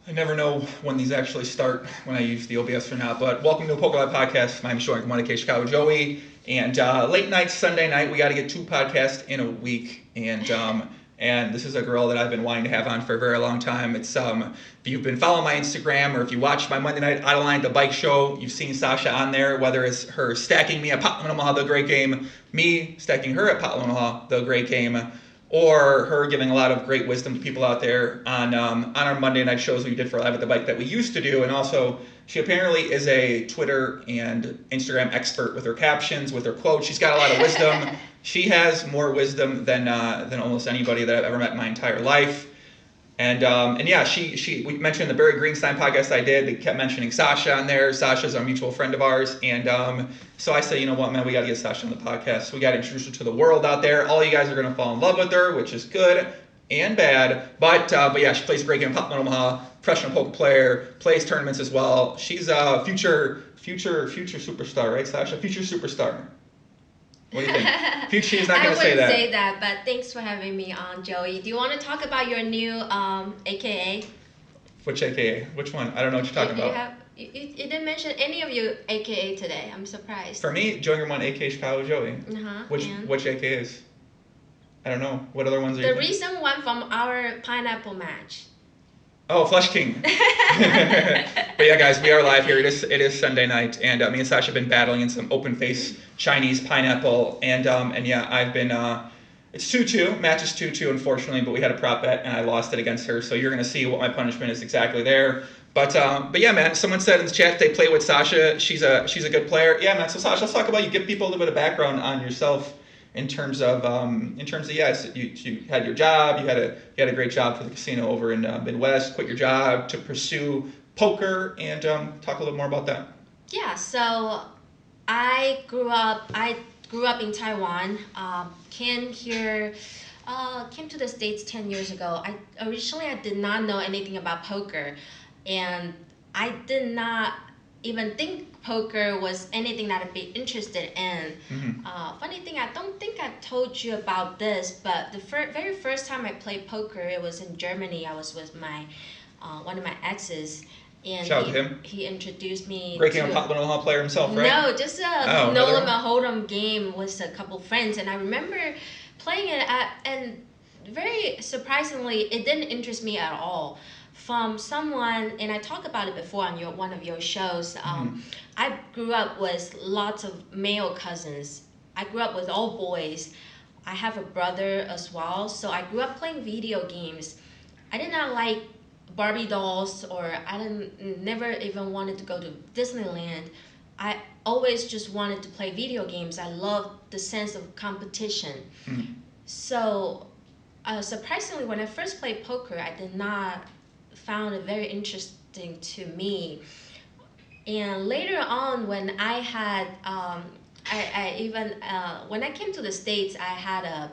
I never know when these actually start, when I use the OBS or not, but welcome to the Poker Live Podcast. My name is Joey from Monday Chicago Joey, and late night, Sunday night, we got to get 2 podcasts in a week, and this is a girl that I've been wanting to have on for a very long time. It's if you've been following my Instagram or if you watch my Monday night Out of Line, the bike show, you've seen Sasha on there, whether it's her stacking me at Potland Omaha, the great game, me stacking her at Potland Omaha, the great game, or her giving a lot of great wisdom to people out there on our Monday night shows we did for Live at the Bike that we used to do. And also, she apparently is a Twitter and Instagram expert with her captions, with her quotes. She's got a lot of wisdom. She has more wisdom than almost anybody that I've ever met in my entire life. And yeah, we mentioned the Barry Greenstein podcast I did. They kept mentioning Sasha on there. Sasha's our mutual friend of ours. And so I said, you know what, man, we got to get Sasha on the podcast. We got to introduce her to the world out there. All you guys are going to fall in love with her, which is good and bad. But yeah, she plays a great game in Potland, Omaha. Professional poker player, plays tournaments as well. She's a future superstar, right, Sasha? Future superstar. What do you think? She's not going to say that. I wouldn't say that, but thanks for having me on, Joey. Do you want to talk about your new AKA? Which AKA? Which one? I don't know what you're talking about. You didn't mention any of your AKA today. I'm surprised. For me, Joey Ramon, AKA Chicago Joey. Which AKAs? I don't know. What other ones are you The recent one from our pineapple match. Oh, Flush King. But yeah, guys, we are live here. It is Sunday night, and me and Sasha have been battling in some open face Chinese pineapple, and yeah, I've been. It's 2-2. Match is 2-2, unfortunately, but we had a prop bet, and I lost it against her. So you're gonna see what my punishment is exactly there. But yeah, man. Someone said in the chat they play with Sasha. She's a good player. Yeah, man. So Sasha, let's talk about you. Give people a little bit of background on yourself. In terms of yes, you had your job, you had a great job for the casino over in Midwest, quit your job to pursue poker, and talk a little more about that. Yeah, so I grew up in Taiwan, came to the States 10 years ago. Originally I did not know anything about poker, and I did not even think poker was anything that I'd be interested in. Mm-hmm. Funny thing, I don't think I told you about this, but the very first time I played poker, it was in Germany. I was with my one of my exes, and shout out to him. He introduced me. Great game, Potland Omaha player himself, right? No, just a no limit hold'em game with a couple friends, and I remember playing it and very surprisingly, it didn't interest me at all. From someone, and I talked about it before on one of your shows, I grew up with lots of male cousins. I grew up with all boys. I have a brother as well, so I grew up playing video games. I did not like Barbie dolls, or never even wanted to go to Disneyland. I always just wanted to play video games. I loved the sense of competition. So surprisingly, when I first played poker, I did not found it very interesting to me. And later on, when I had when I came to the States, I had a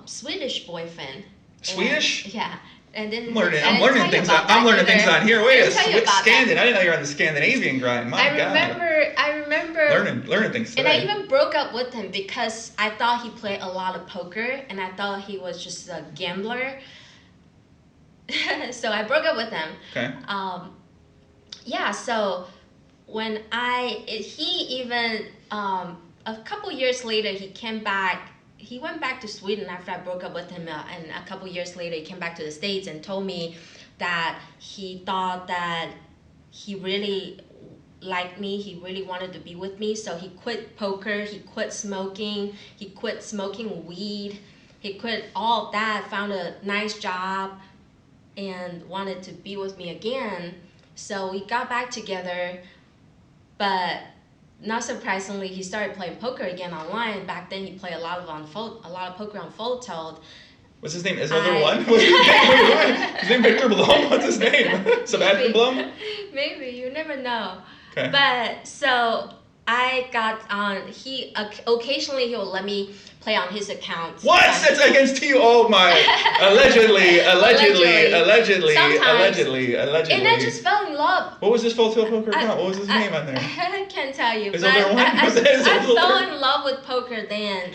Swedish boyfriend. Swedish? And, yeah. And then I'm learning things on here. Wait a second, Scandinavian. I didn't know you were on the Scandinavian grind. My God. I remember learning things today. And I even broke up with him because I thought he played a lot of poker, and I thought he was just a gambler. So I broke up with him. Okay. Yeah. So when he even a couple years later he came back. He went back to Sweden after I broke up with him, and a couple years later he came back to the States and told me that he thought that he really liked me. He really wanted to be with me. So he quit poker. He quit smoking. He quit smoking weed. He quit all of that. Found a nice job. And wanted to be with me again. So we got back together, but not surprisingly, he started playing poker again online. Back then, he played a lot of poker on Full Tilt. What's his name? Is there one? What's his name? His name Victor Blum? What's his name? Sebastian Blum? Maybe, you never know. Okay. But so I got on. He occasionally he will let me play on his account. What? That's against you? Oh my! Allegedly. And I just fell in love. What was this Full Tilt poker account? What was his name on there? I can't tell you. Is there one? I fell in love with poker then.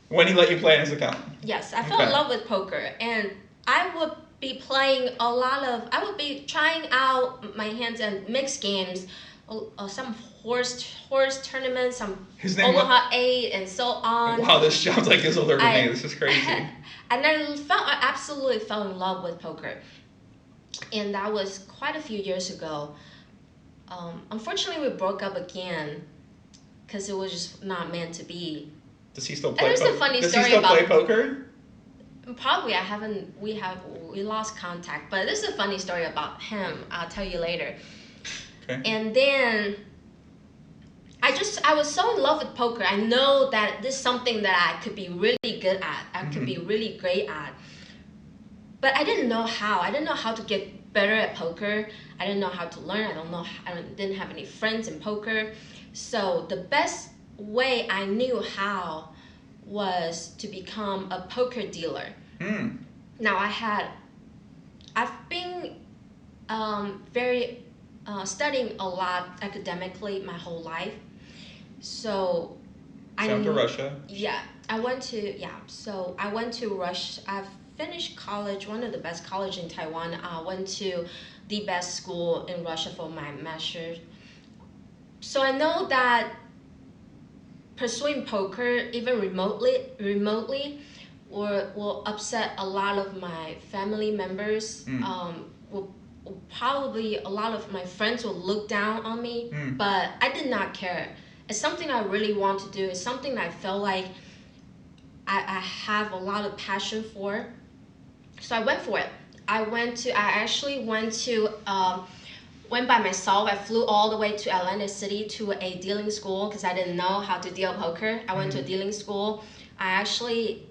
When he let you play on his account? Yes, I fell in love with poker, and I would be playing I would be trying out my hands in mixed games, some horse tournaments, some His name Omaha 8 and so on. Wow, this sounds like he's older than me. This is crazy. And I absolutely fell in love with poker. And that was quite a few years ago. Unfortunately, we broke up again because it was just not meant to be. Does he still play poker? There's a funny Does story he still about play poker? Probably I haven't. We lost contact. But this is a funny story about him. I'll tell you later. Okay. And then I was so in love with poker. I know that this is something that I could be really good at. I could be really great at. But I didn't know how. I didn't know how to get better at poker. I didn't know how to learn. I didn't have any friends in poker. So the best way I knew how was to become a poker dealer. Now I've been very studying a lot academically my whole life. So Down to Russia. Yeah, So I went to Russia. I've finished college, one of the best college in Taiwan. I went to the best school in Russia for my master's. So I know that pursuing poker, even remotely, will upset a lot of my family members. Will probably a lot of my friends will look down on me, but I did not care. It's something I really want to do. It's something I felt like I have a lot of passion for. So I went for it. I actually went by myself. I flew all the way to Atlantic City to a dealing school because I didn't know how to deal poker. I went to a dealing school. I actually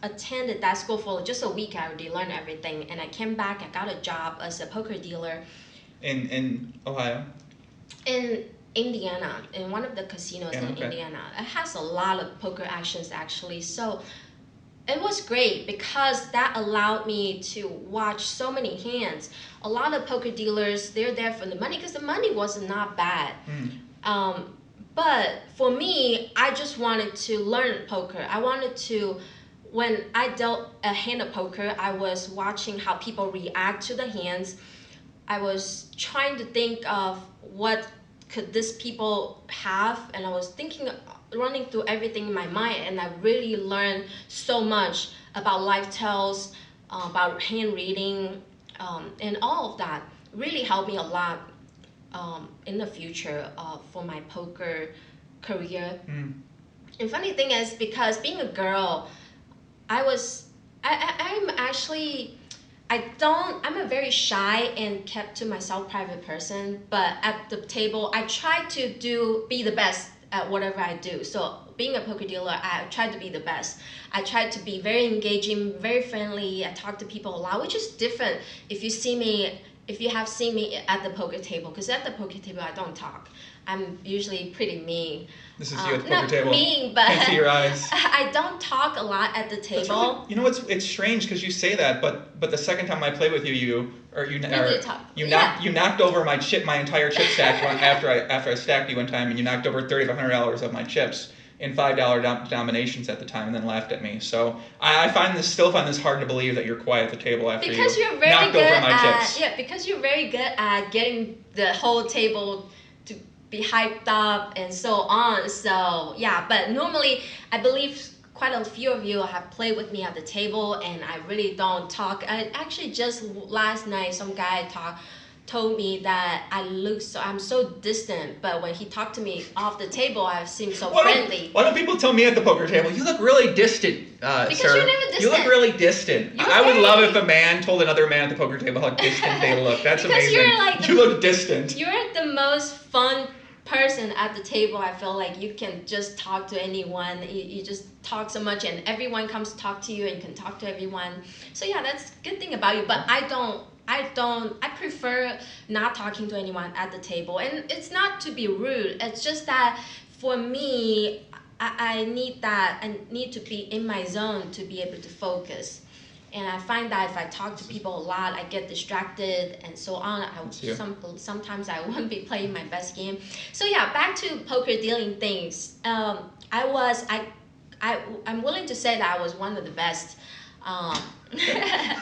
attended that school for just a week. I already learned everything, and I came back. I got a job as a poker dealer. In Ohio? In Indiana, in one of the casinos in Indiana. It has a lot of poker actions actually. So it was great because that allowed me to watch so many hands. A lot of poker dealers, they're there for the money because the money was not bad. But for me, I just wanted to learn poker. I wanted to, when I dealt a hand of poker, I was watching how people react to the hands. I was trying to think of what could this people have, and I was running through everything in my mind, and I really learned so much about life tells, about hand reading, and all of that really helped me a lot in the future for my poker career. And funny thing is, because being a girl, I'm a very shy and kept to myself private person, but at the table, I try to be the best at whatever I do. So being a poker dealer, I tried to be the best. I tried to be very engaging, very friendly. I talk to people a lot, which is different if you have seen me at the poker table, because at the poker table, I don't talk. I'm usually pretty mean. This is you at the poker table. Not mean, but can't see your eyes. I don't talk a lot at the table. You know what's it's strange because you say that, but the second time I played with you knocked over my entire chip stack after I stacked you one time, and you knocked over $3,500 of my chips in $5 denominations at the time, and then laughed at me. So I still find this hard to believe that you're quiet at the table after because you you're very knocked good over my chips. Yeah, because you're very good at getting the whole table to be hyped up and so on. So yeah, but normally I believe quite a few of you have played with me at the table, and I really don't talk. I actually just last night some guy told me that I'm so distant, but when he talked to me off the table, I seem so friendly. Why don't people tell me at the poker table, you look really distant, because sir. You're never distant. You look really distant. I would love if a man told another man at the poker table how distant they look. That's amazing. You look distant. You're the most fun person at the table. I feel like you can just talk to anyone. You just talk so much, and everyone comes to talk to you, and you can talk to everyone. So yeah, that's a good thing about you. But I prefer not talking to anyone at the table. And it's not to be rude. It's just that for me, I need to be in my zone to be able to focus. And I find that if I talk to people a lot, I get distracted and so on. Sometimes I won't be playing my best game. So yeah, back to poker dealing things. I'm willing to say that I was one of the best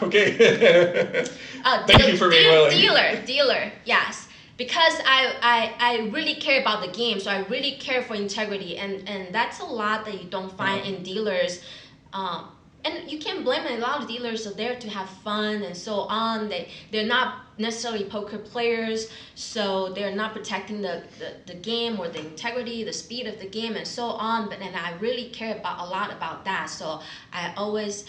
Okay. Thank you for being willing. Dealer, yes. Because I really care about the game, so I really care for integrity, and that's a lot that you don't find in dealers. And you can't blame it. A lot of dealers are there to have fun and so on. They're not necessarily poker players, so they're not protecting the game or the integrity, the speed of the game, and so on. But and I really care about a lot about that. So I always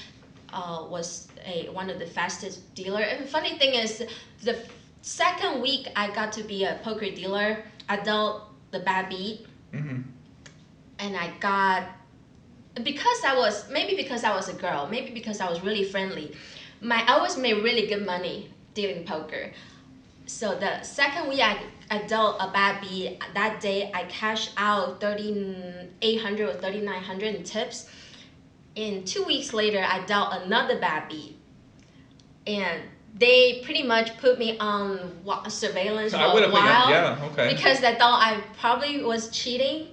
was one of the fastest dealer. And the funny thing is, the second week I got to be a poker dealer, I dealt the bad beat, and I got. Because I was a girl, maybe because I was really friendly, I always made really good money dealing poker. So the second week I dealt a bad beat. That day I cashed out 3,800 or 3,900 in tips. And 2 weeks later I dealt another bad beat, and they pretty much put me on surveillance for a while. Because they thought I probably was cheating,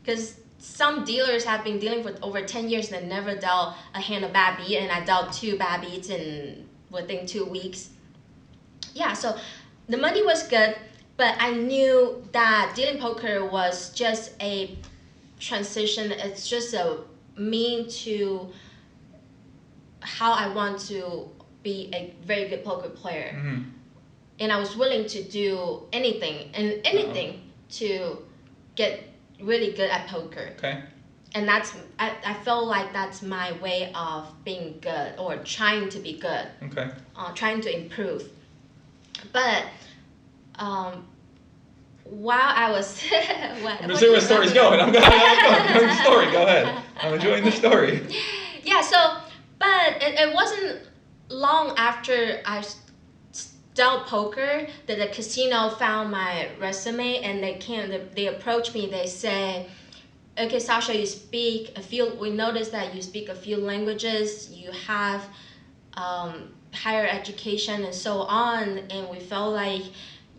because some dealers have been dealing for over 10 years and never dealt a hand of bad beat, and I dealt 2 bad beats within 2 weeks. Yeah, so the money was good, but I knew that dealing poker was just a transition. It's just a mean to how I want to be a very good poker player. And I was willing to do anything to get really good at poker. And I felt like that's my way of being good, or trying to be good. Trying to improve. But while I was I'm just seeing where the story's going. I'm going the story. Go ahead. I'm enjoying the story. Yeah, so but it wasn't long after I dealt poker that the casino found my resume, and they approached me. They say, okay, Sasha, we noticed that you speak a few languages, you have higher education and so on, and we felt like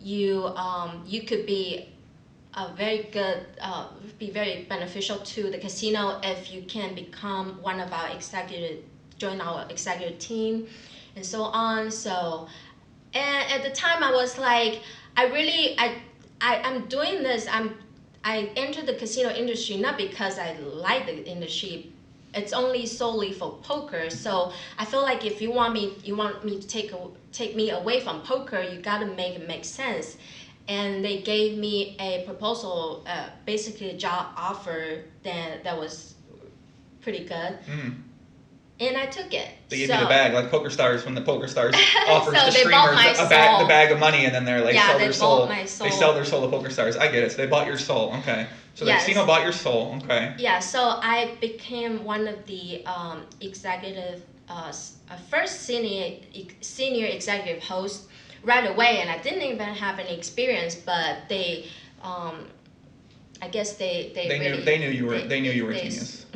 you could be a very good be very beneficial to the casino if you can become one of our join our executive team and so on. So, and at the time I was like, I'm doing this. I entered the casino industry not because I like the industry. It's only solely for poker. So I feel like if you want me to take me away from poker, you gotta make it make sense. And they gave me a proposal, basically a job offer that was pretty good. And I took it. They gave you the bag, like Poker Stars, when the Poker Stars offers the streamers the bag of money, and then they're like, sell their soul. They sell their soul to Poker Stars. I get it. So they bought your soul. Okay. So the casino bought your soul. Okay. Yeah. So I became one of the executive, first senior executive hosts right away, and I didn't even have any experience, but they, I guess they knew you were a genius.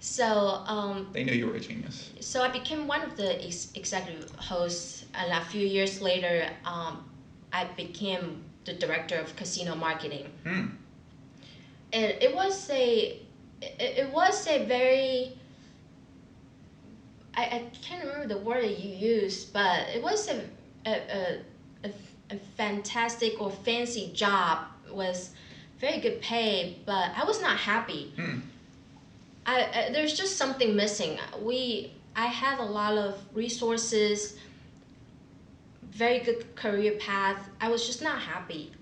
So they knew you were a genius. So I became one of the executive hosts, and a few years later, I became the director of casino marketing. And it was a very, I can't remember the word that you used, but it was a fantastic or fancy job. It was very good pay, but I was not happy. There's just something missing. I had a lot of resources, very good career path. I was just not happy.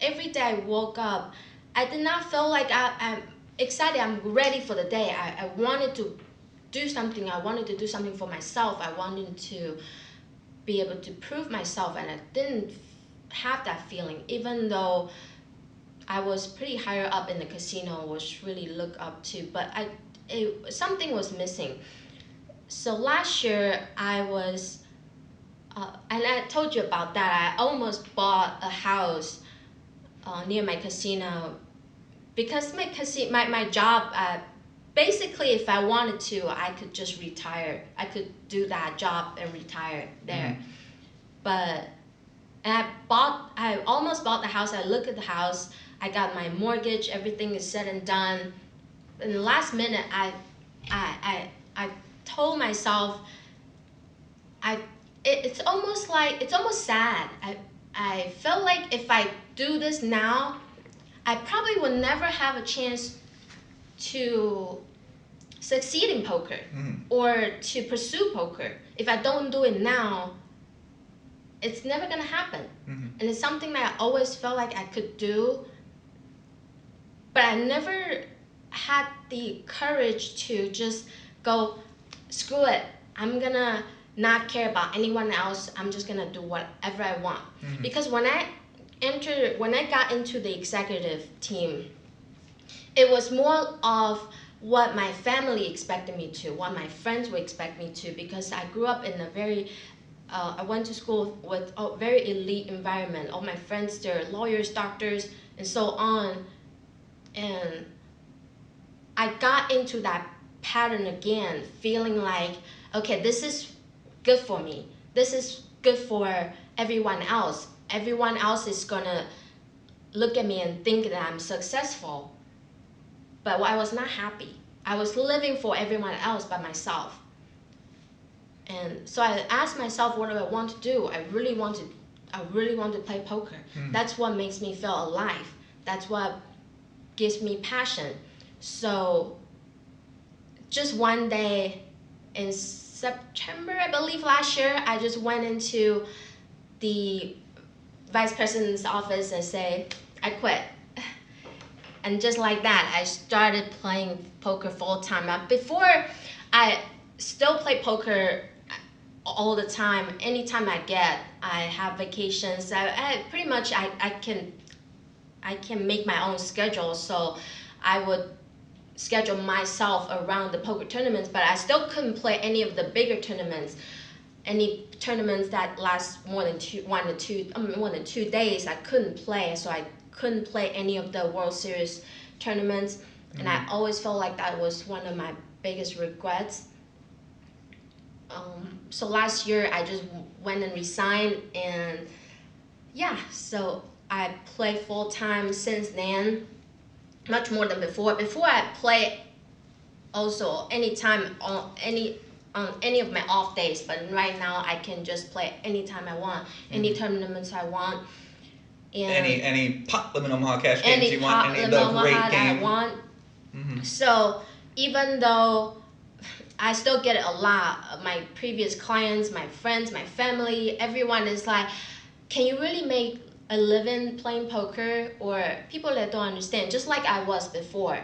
Every day I woke up, I did not feel like I'm excited. I'm ready for the day. I wanted to do something. I wanted to do something for myself. I wanted to be able to prove myself, and I didn't have that feeling, even though I was pretty higher up in the casino, was really looked up to, but something was missing. So last year I was, and I told you about that, I almost bought a house near my casino, because my job, basically if I wanted to, I could just retire. I could do that job and retire there. But I almost bought the house. I looked at the house, I got my mortgage, everything is said and done. In the last minute, I I told myself it's almost sad. I felt like if I do this now, I probably will never have a chance to succeed in poker or to pursue poker. If I don't do it now, it's never gonna happen. And it's something that I always felt like I could do, but I never had the courage to just go, screw it, I'm gonna not care about anyone else, I'm just gonna do whatever I want. Because when I got into the executive team, it was more of what my family expected me to, what my friends would expect me to, because I grew up in a very I went to school with a very elite environment. All my friends, they're lawyers, doctors, and so on. And I got into that pattern again, feeling like, okay, this is good for me. This is good for everyone else. Everyone else is gonna look at me and think that I'm successful. But I was not happy. I was living for everyone else but myself. And so I asked myself, what do I want to do? I really want to play poker. That's what makes me feel alive. That's what gives me passion. So just one day in September, I believe last year, I just went into the vice president's office and say, I quit. And just like that, I started playing poker full time. Before, I still play poker all the time. Anytime I have vacations. I pretty much I can make my own schedule. So I would schedule myself around the poker tournaments, but I still couldn't play any of the bigger tournaments. Any tournaments that last more than 2 days, I couldn't play. So I couldn't play any of the World Series tournaments, and I always felt like that was one of my biggest regrets. So last year I just went and resigned, and yeah, so I played full time since then, much more than before. Before I play also anytime on any of my off days, but right now I can just play anytime I want, any tournaments I want. And any pot limit Omaha cash games you want, any of the great games I want. So even though I still get it a lot, my previous clients, my friends, my family, everyone is like, can you really make a living playing poker? Or people that don't understand, just like I was before,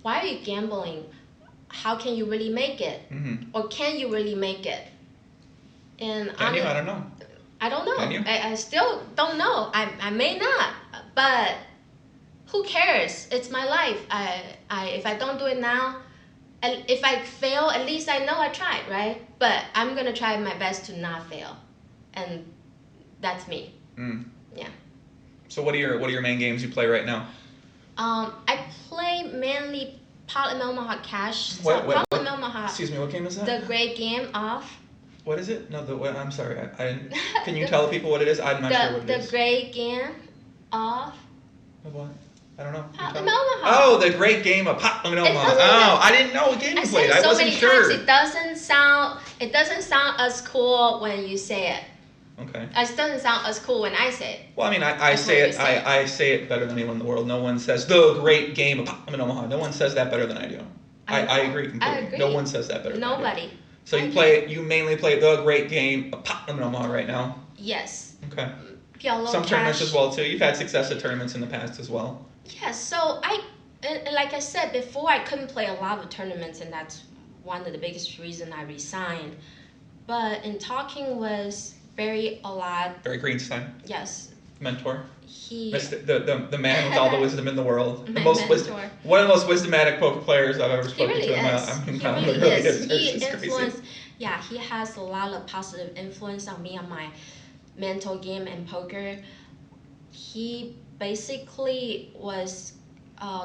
why are you gambling? How can you really make it? Or can you really make it? And I don't know. I don't know. Can you? I still don't know. I may not, but who cares? It's my life. If I don't do it now, and if I fail, at least I know I tried, right? But I'm gonna try my best to not fail, and that's me. Yeah. So what are your main games you play right now? I play mainly Pot and Omaha Cash. What, Omaha. Excuse me, what game is that? The great game of. What is it? No, I'm sorry. Can you tell people what it is? I'm not sure what it is. The great game of. Of what? I don't know. Pot and Omaha. Oh, the great game of Pot and Omaha. Oh, I didn't know what game you played. I wasn't sure. It doesn't sound as cool when you say it. Okay. It doesn't sound as cool when I say it. Well, I mean, I say it. I say it better than anyone in the world. No one says the great game of Pot and Omaha. No one says that better than I do. I agree completely. I agree. No one says that better than I do. Nobody. So you mainly play the great game of Pot and Omaha right now? Yes. Okay. Some tournaments as well too. You've had success at tournaments in the past as well. Yes. So like I said before, I couldn't play a lot of tournaments, and that's one of the biggest reasons I resigned. But in talking with Barry a lot. Barry Greenstein. Yes. Mentor. He. The man with all the wisdom in the world. My one of the most wisdomatic poker players I've ever spoken to. He really is. He influenced. Yeah, he has a lot of positive influence on me on my mental game and poker. He basically was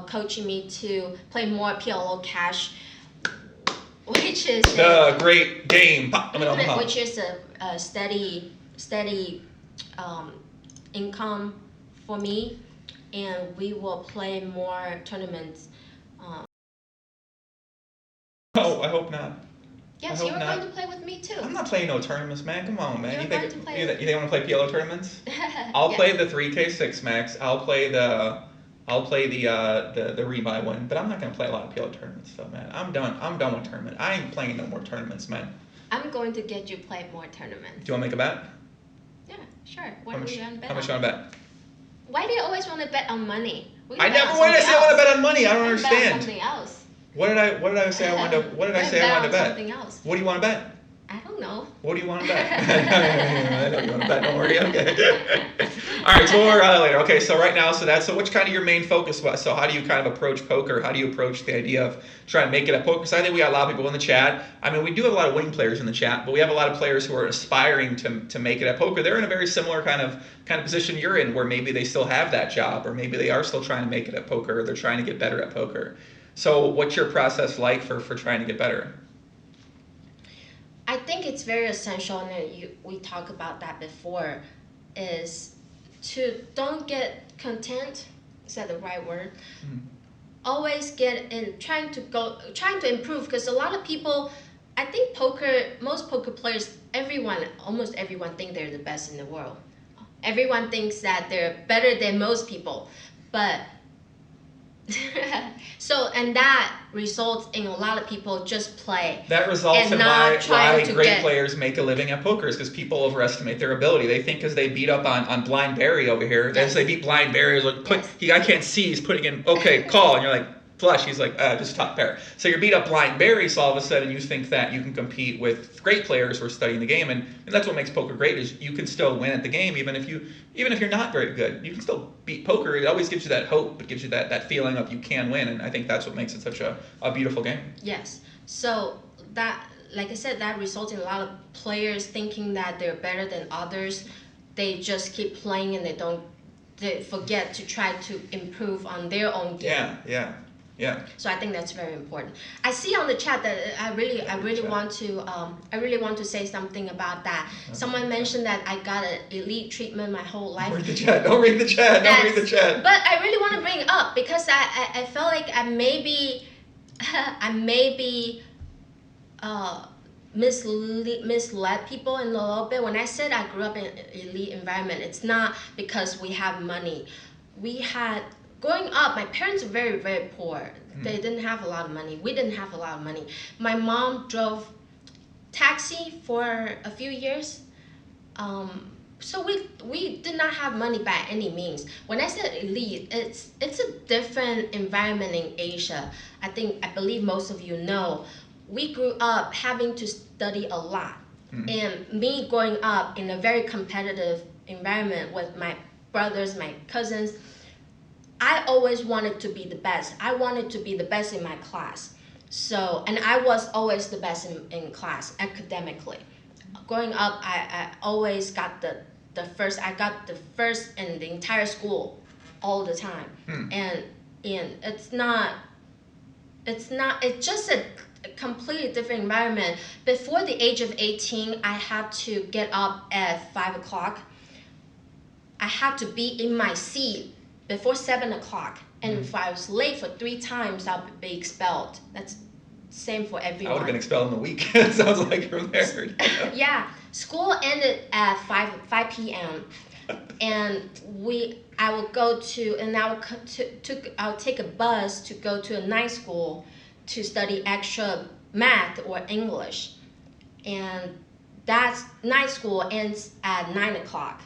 coaching me to play more PLO cash, which is the great game, which is a steady income for me, and we will play more tournaments Oh, I hope not. Yes, you were going to play with me too. I'm not playing no tournaments, man. Come on, man. You think I want to play PLO tournaments? I'll play the 3K6 max. I'll play the rebuy one, but I'm not gonna play a lot of PLO tournaments, though, man. I'm done. I'm done with tournament. I ain't playing no more tournaments, man. I'm going to get you play more tournaments. Do you want to make a bet? Yeah, sure. What do you want to bet? How much you want to bet? Why do you always want to bet on money? I never wanted to say I want to bet on money. I don't understand. Bet on something else. What did I say I wanted to? What did I say I wanted to bet? Something else. What do you want to bet? I don't know. What do you want to bet? I know you want to bet. Don't worry. Okay. All right. So we'll worry about that later. Okay. So right now, so what's kind of your main focus? So how do you kind of approach poker? How do you approach the idea of trying to make it a poker? Because I think we got a lot of people in the chat. I mean, we do have a lot of winning players in the chat, but we have a lot of players who are aspiring to make it at poker. They're in a very similar kind of position you're in, where maybe they still have that job, or maybe they are still trying to make it at poker, or they're trying to get better at poker. So what's your process like for trying to get better? I think it's very essential, and we talked about that before, is to don't get content. Is that the right word? Mm-hmm. Always get in, trying to improve, because a lot of people, I think most poker players, almost everyone think they're the best in the world. Everyone thinks that they're better than most people, but and that results in a lot of people just play. That results in why great players make a living at poker, is because people overestimate their ability. They think because they beat up on Blind Barry over here, as they beat Blind Barry, like I can't see, he's putting in call, and you're like flush. He's like just top pair. So you beat up Blind Barry, so all of a sudden you think that you can compete with great players who are studying the game, and that's what makes poker great, is you can still win at the game even if you're not very good. You can still beat poker. It always gives you that hope. It gives you that feeling of you can win, and I think that's what makes it such a beautiful game. Yes. So that, like I said, that results in a lot of players thinking that they're better than others. They just keep playing and they forget to try to improve on their own game. Yeah. So I think that's very important. I see on the chat that I really want to say something about that. Someone mentioned that I got an elite treatment my whole life. Don't read the chat. Don't read the chat. But I really want to bring it up because I felt like I may be misled people in a little bit. When I said I grew up in an elite environment, it's not because we have money. Growing up, my parents were very, very poor. They didn't have a lot of money. We didn't have a lot of money. My mom drove taxi for a few years. So we did not have money by any means. When I said elite, it's a different environment in Asia. I believe most of you know. We grew up having to study a lot. And me growing up in a very competitive environment with my brothers, my cousins, I always wanted to be the best. I wanted to be the best in my class. And I was always the best in class academically. Growing up, I always got the first. I got the first in the entire school all the time. And it's just a completely different environment. Before the age of 18, I had to get up at 5 o'clock. I had to be in my seat before 7 o'clock, and if I was late for 3 times, I'll be expelled. That's same for everyone. I would have been expelled in a week. It sounds like from there. Yeah, school ended at 5 p.m. and I would take a bus to go to a night school to study extra math or English, and that night school ends at 9 o'clock.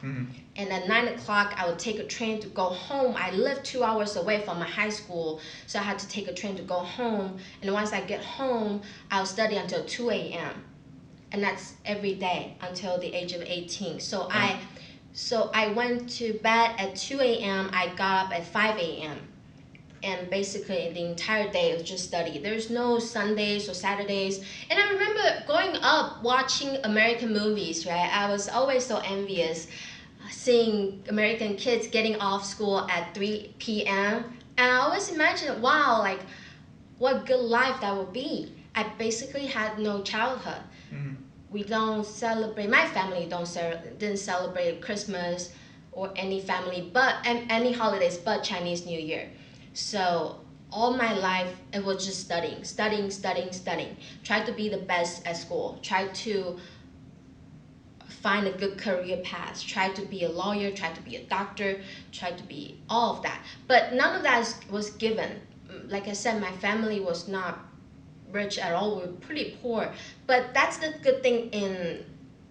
And at 9 o'clock, I would take a train to go home. I lived 2 hours away from my high school, so I had to take a train to go home. And once I get home, I'll study until 2 a.m. And that's every day until the age of 18. So I went to bed at 2 a.m. I got up at 5 a.m. And basically the entire day was just study. There's no Sundays or Saturdays. And I remember growing up watching American movies, right? I was always so envious seeing American kids getting off school at 3 p.m. And I always imagined, wow, like what good life that would be. I basically had no childhood. We don't celebrate, my family didn't celebrate Christmas or any holidays but Chinese New Year. So all my life it was just studying. Try to be the best at school. Try to find a good career path. Try to be a lawyer. Try to be a doctor. Try to be all of that. But none of that was given. Like I said, my family was not rich at all. We were pretty poor. But that's the good thing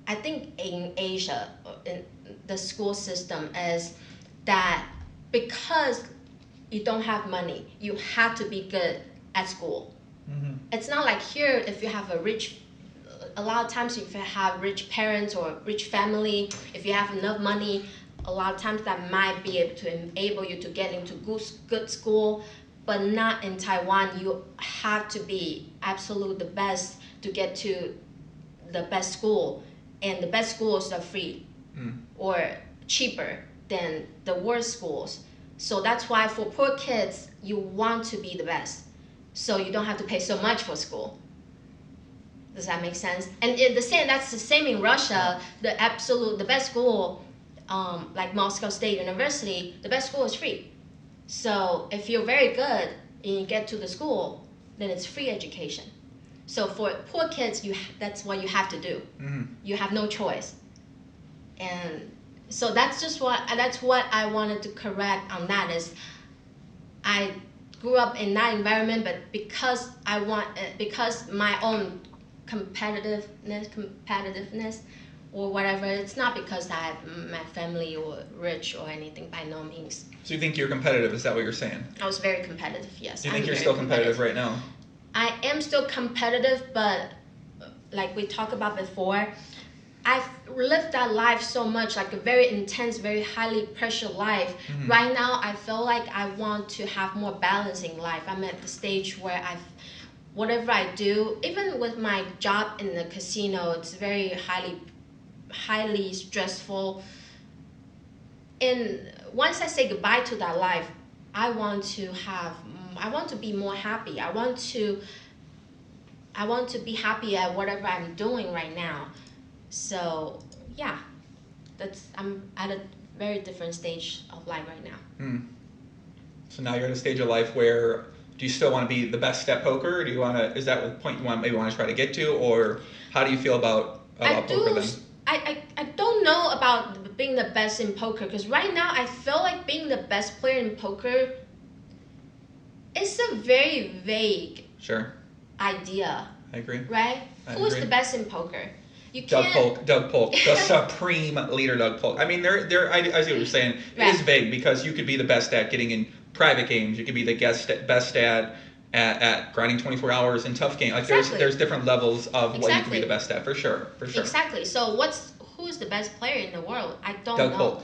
I think in Asia, in the school system, is that because you don't have money, you have to be good at school. Mm-hmm. It's not like here, if you have a lot of times if you have rich parents or rich family, if you have enough money, a lot of times that might be able to enable you to get into good school, but not in Taiwan. You have to be absolute the best to get to the best school, and the best schools are free or cheaper than the worst schools. So that's why for poor kids, you want to be the best, so you don't have to pay so much for school. Does that make sense? And that's the same in Russia. The best school, like Moscow State University, the best school is free. So if you're very good and you get to the school, then it's free education. So for poor kids, that's what you have to do. Mm-hmm. You have no choice. And so that's what I wanted to correct on that is I grew up in that environment, but because my own competitiveness or whatever, it's not because my family were rich or anything, by no means. So you think you're competitive, is that what you're saying? I was very competitive, yes. Do you think you're still competitive right now? I am still competitive, but like we talked about before, I've lived that life so much, like a very intense, very highly pressured life. Mm-hmm. Right now, I feel like I want to have more balancing life. I'm at the stage where whatever I do, even with my job in the casino, it's very highly stressful. And once I say goodbye to that life, I want to be more happy. I want to be happy at whatever I'm doing right now. So yeah, I'm at a very different stage of life right now. So now you're at a stage of life where, do you still want to be the best at poker? Or do you want to? Is that the point you want to try to get to, or how do you feel about poker then? I don't know about being the best in poker, because right now I feel like being the best player in poker is a very vague idea. I agree. Right? Who is the best in poker? Doug Polk, the supreme leader, Doug Polk. I mean, I see what you're saying. It is vague because you could be the best at getting in private games. You could be the best at grinding 24 hours in tough games. Like exactly. There's different levels of what you can be the best at, for sure. Exactly. So who's the best player in the world? I don't know. Doug Polk.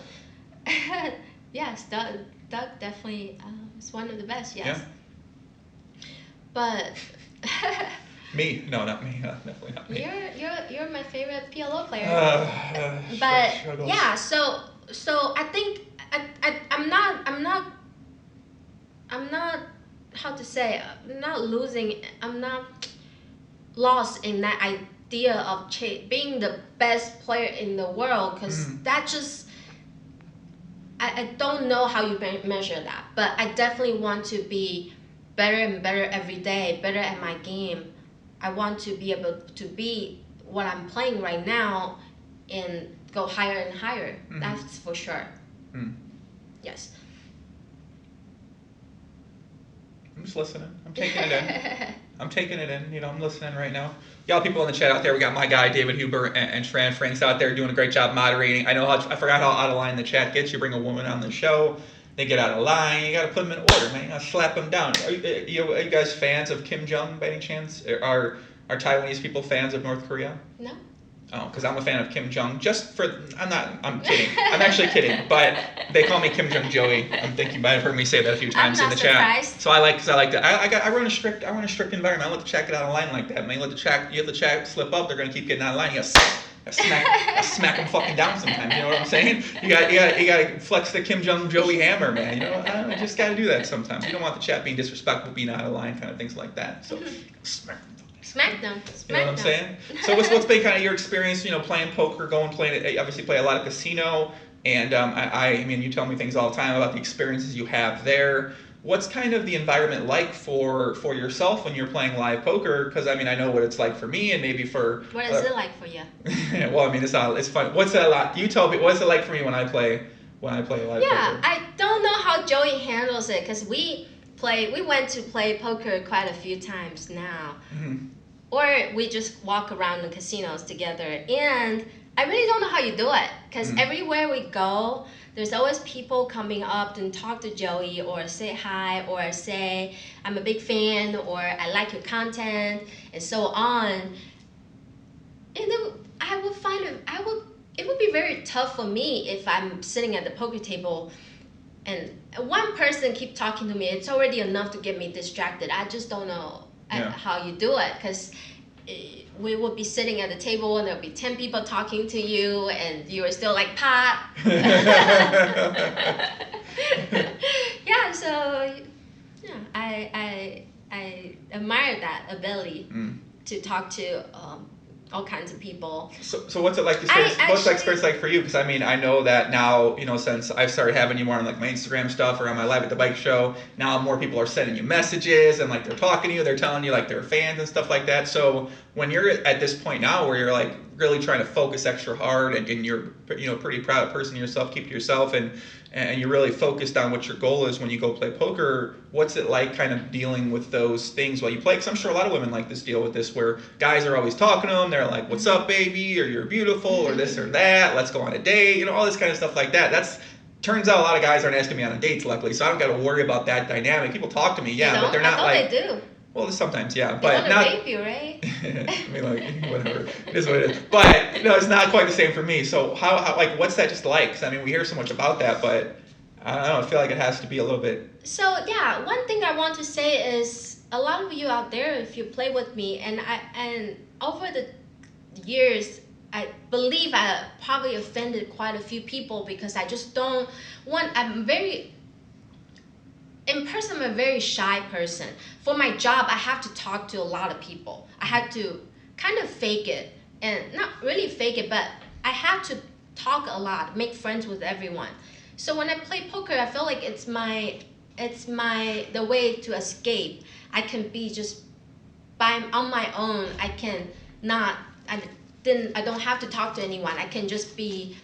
Yes, Doug definitely is one of the best. Yes. Yeah. But. Me? No, not me. Definitely not me. You're my favorite PLO player. But yeah, so I think I'm not how to say, I'm not losing. I'm not lost in that idea of being the best player in the world, because that just I don't know how you measure that, but I definitely want to be better and better every day, better at my game. I want to be able to be what I'm playing right now and go higher and higher. Mm-hmm. That's for sure. Yes. I'm just listening. I'm taking it in. I'm listening right now. Y'all people in the chat out there, we got my guy David Huber and Tran Franks out there doing a great job moderating. I forgot how out of line the chat gets. You bring a woman on the show, they get out of line. You got to put them in order, man. You got to slap them down. Are you guys fans of Kim Jong by any chance? Are Taiwanese people fans of North Korea? No. Oh, because I'm a fan of Kim Jong. I'm kidding. I'm actually kidding. But they call me Kim Jong Joey. I think you might have heard me say that a few times in the surprised. Chat. So I like that. I run a strict environment. I let the chat get out of line like that, man. You let the chat slip up, they're gonna keep getting out of line. You gotta smack them fucking down sometimes. You know what I'm saying? You gotta flex the Kim Jong Joey hammer, man. You know, I just gotta do that sometimes. You don't want the chat being disrespectful, being out of line, kind of things like that. So smack them. You know what I'm saying? So what's been kind of your experience, playing poker, obviously play a lot of casino, and I mean, you tell me things all the time about the experiences you have there. what's kind of the environment like for yourself when you're playing live poker? Because I mean, I know what it's like for me, and maybe for What is it like for you? well, I mean, it's fun. What's that like? You tell me. What's it like for me when I play live poker? Yeah, I don't know how Joey handles it because we went to play poker quite a few times now. Mm-hmm. Or we just walk around the casinos together. And I really don't know how you do it because everywhere we go, there's always people coming up and talk to Joey or say hi or say, I'm a big fan or I like your content and so on. And then it would be very tough for me if I'm sitting at the poker table and one person keep talking to me. It's already enough to get me distracted. I just don't know how you do it because we would be sitting at the table and there'll be 10 people talking to you and you are still like pot. Yeah, so yeah, I admire that ability to talk to all kinds of people. So what's it like to experience? What's that experience like for you? Because I mean, I know that now, since I've started having you more on like my Instagram stuff or on my Live at the Bike show, now more people are sending you messages and like they're talking to you, they're telling you like they're fans and stuff like that. So when you're at this point now where you're like really trying to focus extra hard and you're pretty proud person of yourself, keep to yourself and you're really focused on what your goal is when you go play poker, what's it like kind of dealing with those things while you play? Because I'm sure a lot of women like deal with this where guys are always talking to them. They're like, what's up, baby? Or you're beautiful or this or that. Let's go on a date. All this kind of stuff like that. Turns out a lot of guys aren't asking me on dates, luckily. So I don't got to worry about that dynamic. People talk to me, but they're not like... they do. Well, sometimes, yeah, but not. Rape you, right? I mean, like whatever. It is what it is. But it's not quite the same for me. So how like what's that just like? Because I mean, we hear so much about that, but I don't know. I feel like it has to be a little bit. So yeah, one thing I want to say is a lot of you out there, if you play with me, and over the years, I believe I probably offended quite a few people because I just don't want. In person, I'm a very shy person. For my job, I have to talk to a lot of people. I had to kind of fake it, and not really fake it, but I had to talk a lot, make friends with everyone. So when I play poker, I feel like it's the way to escape. I can be just on my own. I don't have to talk to anyone. I can just be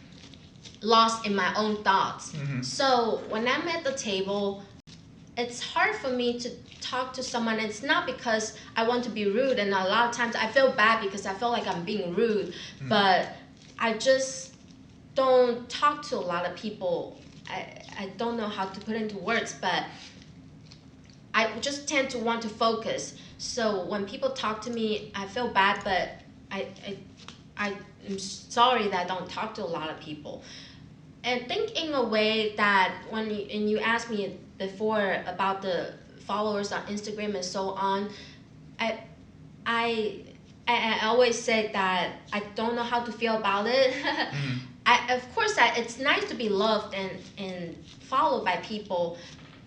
lost in my own thoughts. Mm-hmm. So when I'm at the table, it's hard for me to talk to someone. It's not because I want to be rude, and a lot of times I feel bad because I feel like I'm being rude, but I just don't talk to a lot of people. I don't know how to put into words, but I just tend to want to focus. So when people talk to me, I feel bad, but I'm sorry that I don't talk to a lot of people. And think in a way that when you asked me before about the followers on Instagram and so on, I always said that I don't know how to feel about it. Of course, it's nice to be loved and followed by people,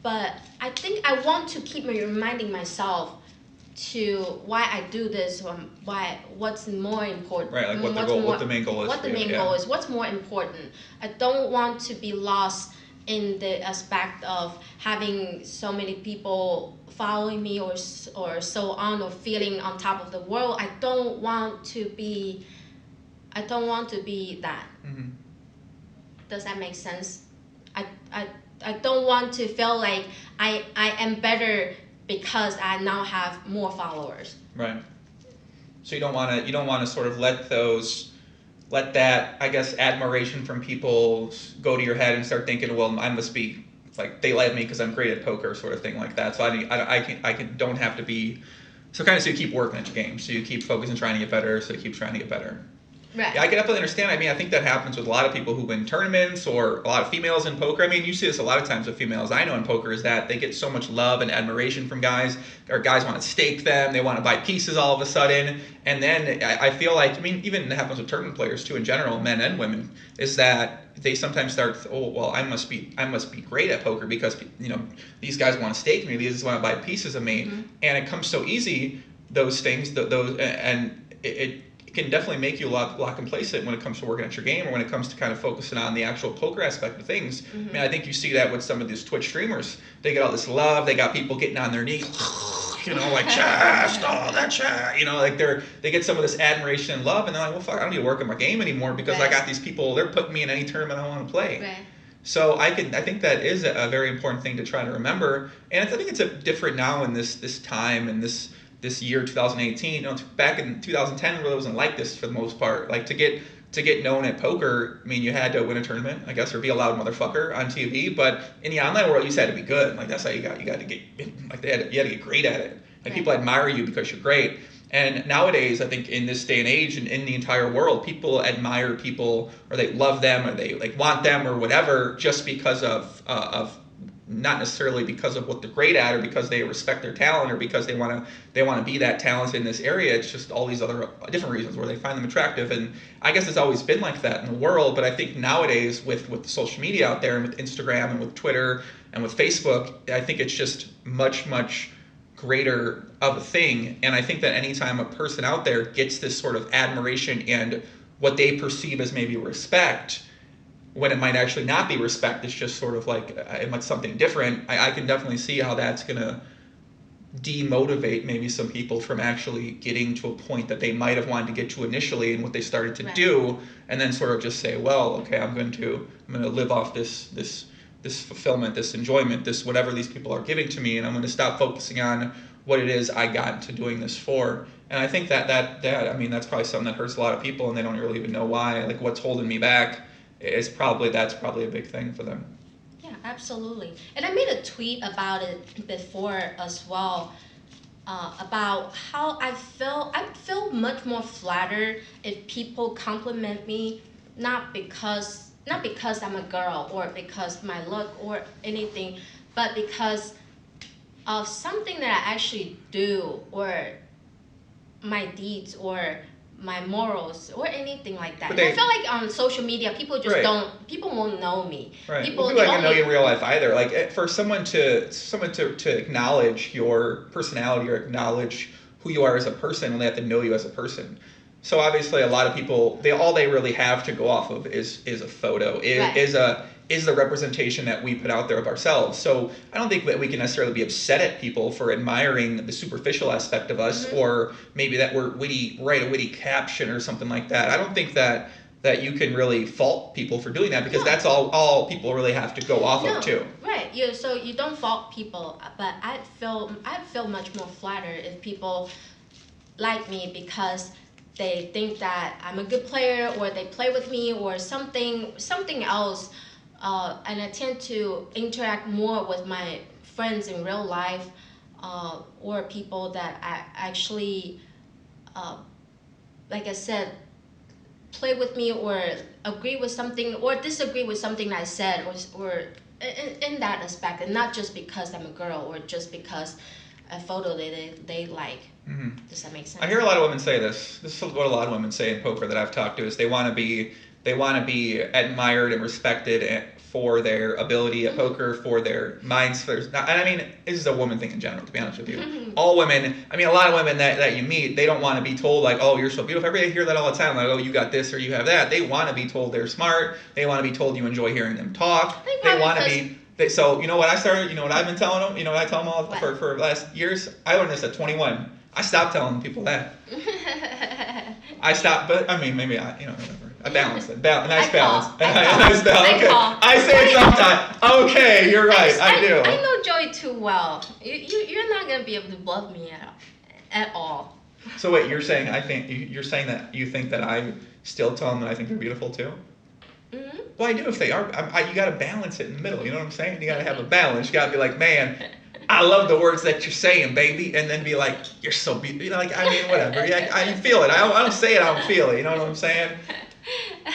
but I think I want to keep reminding myself to why I do this, or what's more important. Right, like what the main goal is. What the main goal is, what's more important. I don't want to be lost in the aspect of having so many people following me or so on, or feeling on top of the world. I don't want to be that. Mm-hmm. Does that make sense? I don't want to feel like I am better because I now have more followers. Right. So you don't want to sort of let that, I guess, admiration from people go to your head and start thinking, well, I must be like they like me because I'm great at poker, sort of thing like that. So don't have to be. So kind of so you keep working at your game, so you keep focusing, trying to get better, so you keep trying to get better. Right. Yeah, I can definitely understand. I mean, I think that happens with a lot of people who win tournaments or a lot of females in poker. I mean, you see this a lot of times with females I know in poker, is that they get so much love and admiration from guys, or guys want to stake them, they want to buy pieces all of a sudden. And then I feel like, I mean, even it happens with tournament players too in general, men and women, is that they sometimes start, oh, well, I must be great at poker because, these guys want to stake me, these want to buy pieces of me. Mm-hmm. And it comes so easy, those things, and it can definitely make you a lot complacent when it comes to working at your game, or when it comes to kind of focusing on the actual poker aspect of things. I mean, I think you see that with some of these Twitch streamers. They get all this love. They got people getting on their knees, like chest, that chest. Like they get some of this admiration and love, and they're like, well, fuck, I don't need to work on my game anymore because I got these people. They're putting me in any tournament I want to play. Right. So I think that is a very important thing to try to remember, and I think it's different now in this time and this year 2018. Back in 2010, it really wasn't like this for the most part. Like to get known at poker, I mean, you had to win a tournament, I guess, or be a loud motherfucker on TV. But in the online world, you just had to be good. Like that's how you got to get like you had to get great at it. Like people admire you because you're great. And nowadays, I think in this day and age and in the entire world, people admire people, or they love them, or they like want them, or whatever, just because of not necessarily because of what they're great at, or because they respect their talent, or because they want to be that talented in this area. It's just all these other different reasons where they find them attractive. And I guess it's always been like that in the world. But I think nowadays with social media out there, and with Instagram and with Twitter and with Facebook, I think it's just much greater of a thing. And I think that anytime a person out there gets this sort of admiration and what they perceive as maybe respect, when it might actually not be respect, it's just sort of like something different. I can definitely see how that's going to demotivate maybe some people from actually getting to a point that they might have wanted to get to initially, and what they started to do, and then sort of just say, well, okay, I'm going to live off this fulfillment, this enjoyment, this whatever these people are giving to me, and I'm going to stop focusing on what it is I got into doing this for. And I think that I mean, that's probably something that hurts a lot of people, and they don't really even know why. Like, what's holding me back that's probably a big thing for them. Yeah, absolutely. And I made a tweet about it before as well, about how I feel much more flattered if people compliment me, not because I'm a girl, or because my look or anything, but because of something that I actually do, or my deeds, or my morals, or anything like that. I feel like on social media, people just people won't know me. Right. People don't know you in real life either. Like for someone to acknowledge your personality, or acknowledge who you are as a person, they have to know you as a person. So obviously, a lot of people, all they really have to go off of is a photo, is the representation that we put out there of ourselves. So I don't think that we can necessarily be upset at people for admiring the superficial aspect of us, or maybe that we're write a witty caption or something like that. I don't think that you can really fault people for doing that, because that's all people really have to go off of too. Right. So you don't fault people, but I'd feel much more flattered if people like me because they think that I'm a good player, or they play with me, or something else. And I tend to interact more with my friends in real life, or people that I actually, like I said, play with me, or agree with something, or disagree with something I said, or in that aspect, and not just because I'm a girl, or just because a photo they like. Mm-hmm. Does that make sense? I hear a lot of women say this. This is what a lot of women say in poker that I've talked to, is they want to be admired and respected for their ability at poker, for their minds. And I mean, this is a woman thing in general, to be honest with you. All women, I mean, a lot of women that you meet, they don't want to be told like, oh, you're so beautiful. Everybody hear that all the time, like, oh, you got this or you have that. They want to be told they're smart. They want to be told you enjoy hearing them talk. They want to be. So you know what I started? You know what I've been telling them? You know what I tell them all for last years? I learned this at 21. I stopped telling people that. I stopped, but I mean, maybe whatever. I balance it. Nice balance. Nice balance. Okay. I say it sometimes. Okay, you're right. I do. I know Joey too well. You're not gonna be able to bluff me at all. So wait, you're saying you're saying that you think that I still tell them that I think they're beautiful too? Mm-hmm. Well, I do if they are. You got to balance it in the middle. You know what I'm saying? You got to have a balance. You got to be like, man, I love the words that you're saying, baby, and then be like, you're so beautiful. Like, I mean, whatever. I feel it. I don't say it. I don't feel it. You know what I'm saying?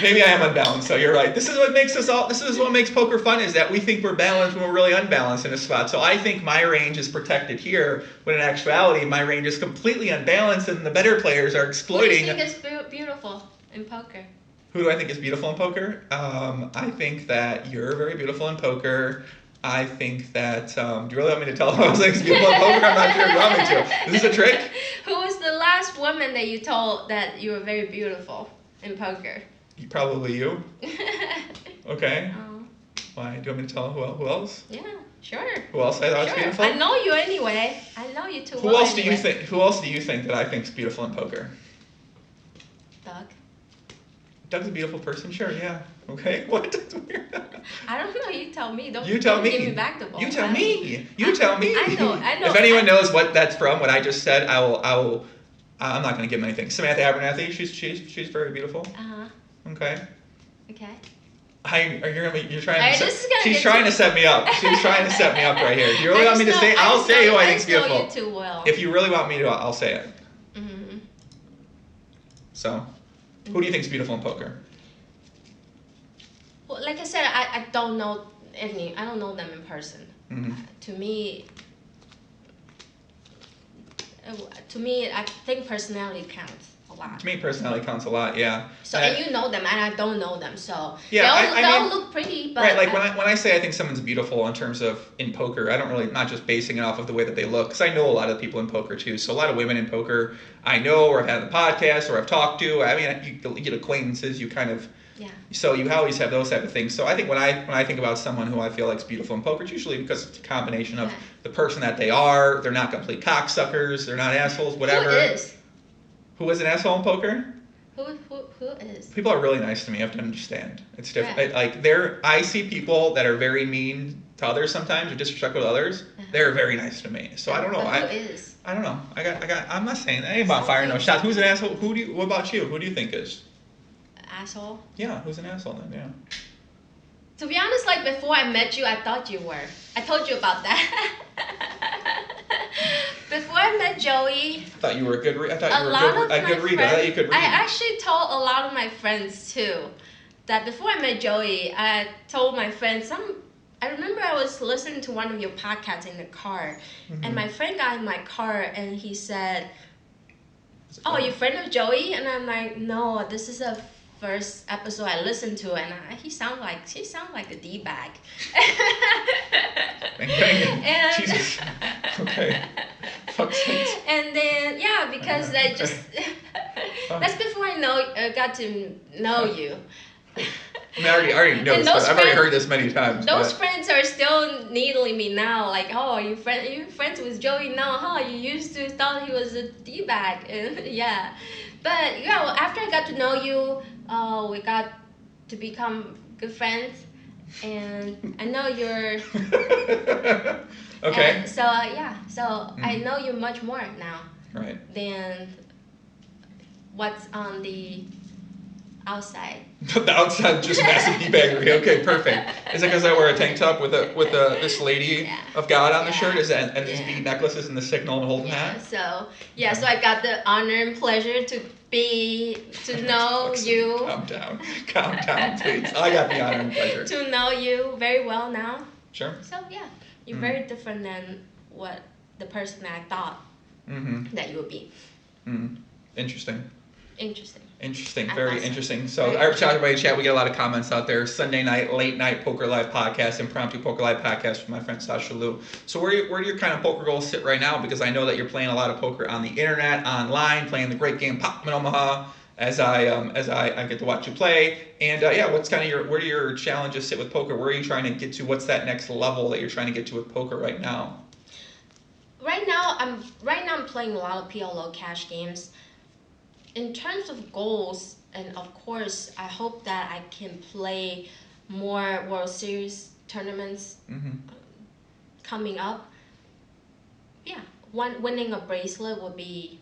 Maybe I am unbalanced. So you're right. This is what makes us all. This is what makes poker fun, is that we think we're balanced when we're really unbalanced in a spot. So I think my range is protected here, when in actuality my range is completely unbalanced, and the better players are exploiting. Who do you think is beautiful in poker? Who do I think is beautiful in poker? I think that you're very beautiful in poker. I think that, do you really want me to tell them I was like beautiful in poker? I'm not sure if you want me to. Is this a trick? Who was the last woman that you told that you were very beautiful in poker? Probably you. Okay. Oh. Why? Do you want me to tell who else? Yeah, sure. Who else I thought was beautiful? I know you anyway. I know you too Who well else anyway. do you think? Who else do you think that I think is beautiful in poker? Doug. Doug's a beautiful person. Sure. Yeah. Okay. What? That's weird. I don't know. You tell me. You tell me. Give me back the ball. You tell me. You tell me. I know. If anyone knows what that's from, what I just said, I will. I'm not going to give him anything. Samantha Abernathy. She's very beautiful. Okay. Okay. You're trying to. She's trying to set me up. She's trying to set me up right here. Do you really want me to say? I'll say who I think's beautiful. I know you too well. If you really want me to, I'll say it. Mm-hmm. So, who do you think's beautiful in poker? Well, like I said, I don't know any. I don't know them in person. Mm-hmm. To me, I think personality counts a lot. To me, personality counts a lot. Yeah. So and you know them, and I don't know them. So yeah, they all look pretty, but right. Like when I say I think someone's beautiful in terms of in poker, I don't really not just basing it off of the way that they look, because I know a lot of people in poker too. So a lot of women in poker I know, or I've had on the podcast, or I've talked to. I mean, you get acquaintances. You kind of. Yeah. So you always have those type of things. So I think when I think about someone who I feel like is beautiful in poker, it's usually because it's a combination of the person that they are. They're not complete cocksuckers. They're not assholes. Whatever. Who is? Who is an asshole in poker? Who is? People are really nice to me. You have to understand. It's different. Right. Like I see people that are very mean to others sometimes, or disrespectful to others. They're very nice to me. So I don't know. But who is? I don't know. I'm not saying that. I ain't about firing no shots. Who's an asshole? What about you? Who do you think is? Asshole? Yeah, who's an asshole then? Yeah. To be honest, like before I met you, I thought you were. I told you about that. Before I met Joey, I thought you were a good reader. I thought you could read. I actually told a lot of my friends too that before I met Joey, I told my friends I remember I was listening to one of your podcasts in the car, and my friend got in my car and he said, "Oh, you friend of Joey?" And I'm like, "No, this is a first episode I listened to, and she sound like a d-bag." And, Jesus. Okay. Fuck's sakes. And then because I just that's before I got to know you. I mean, I already know this, but I've already heard this many times. Those friends are still needling me now, like, "Oh, you friends with Joey now, huh? You used to thought he was a d-bag." And yeah, but after I got to know you, we got to become good friends, and I know you're. Okay. So I know you much more now. Right. Than what's on the outside. The outside, just massive d-baggery. Okay, perfect. Is it because I wear a tank top with this lady of God on the shirt? Is that and these bead necklaces and the signal and holding hat? So I got the honor and pleasure to know you. Calm down, please. I got the honor and pleasure to know you very well now. Sure. So you're very different than what the person that I thought that you would be. Interesting. Very interesting. So our chat, we get a lot of comments out there. Sunday night, late night poker live podcast, impromptu poker live podcast with my friend Sasha Liu. So where do your kind of poker goals sit right now? Because I know that you're playing a lot of poker on the internet, online, playing the great game Pop in Omaha. As I get to watch you play, and what's kind of where do your challenges sit with poker? Where are you trying to get to? What's that next level that you're trying to get to with poker right now? Right now I'm playing a lot of PLO cash games. In terms of goals, and of course, I hope that I can play more World Series tournaments coming up. Yeah, winning a bracelet would be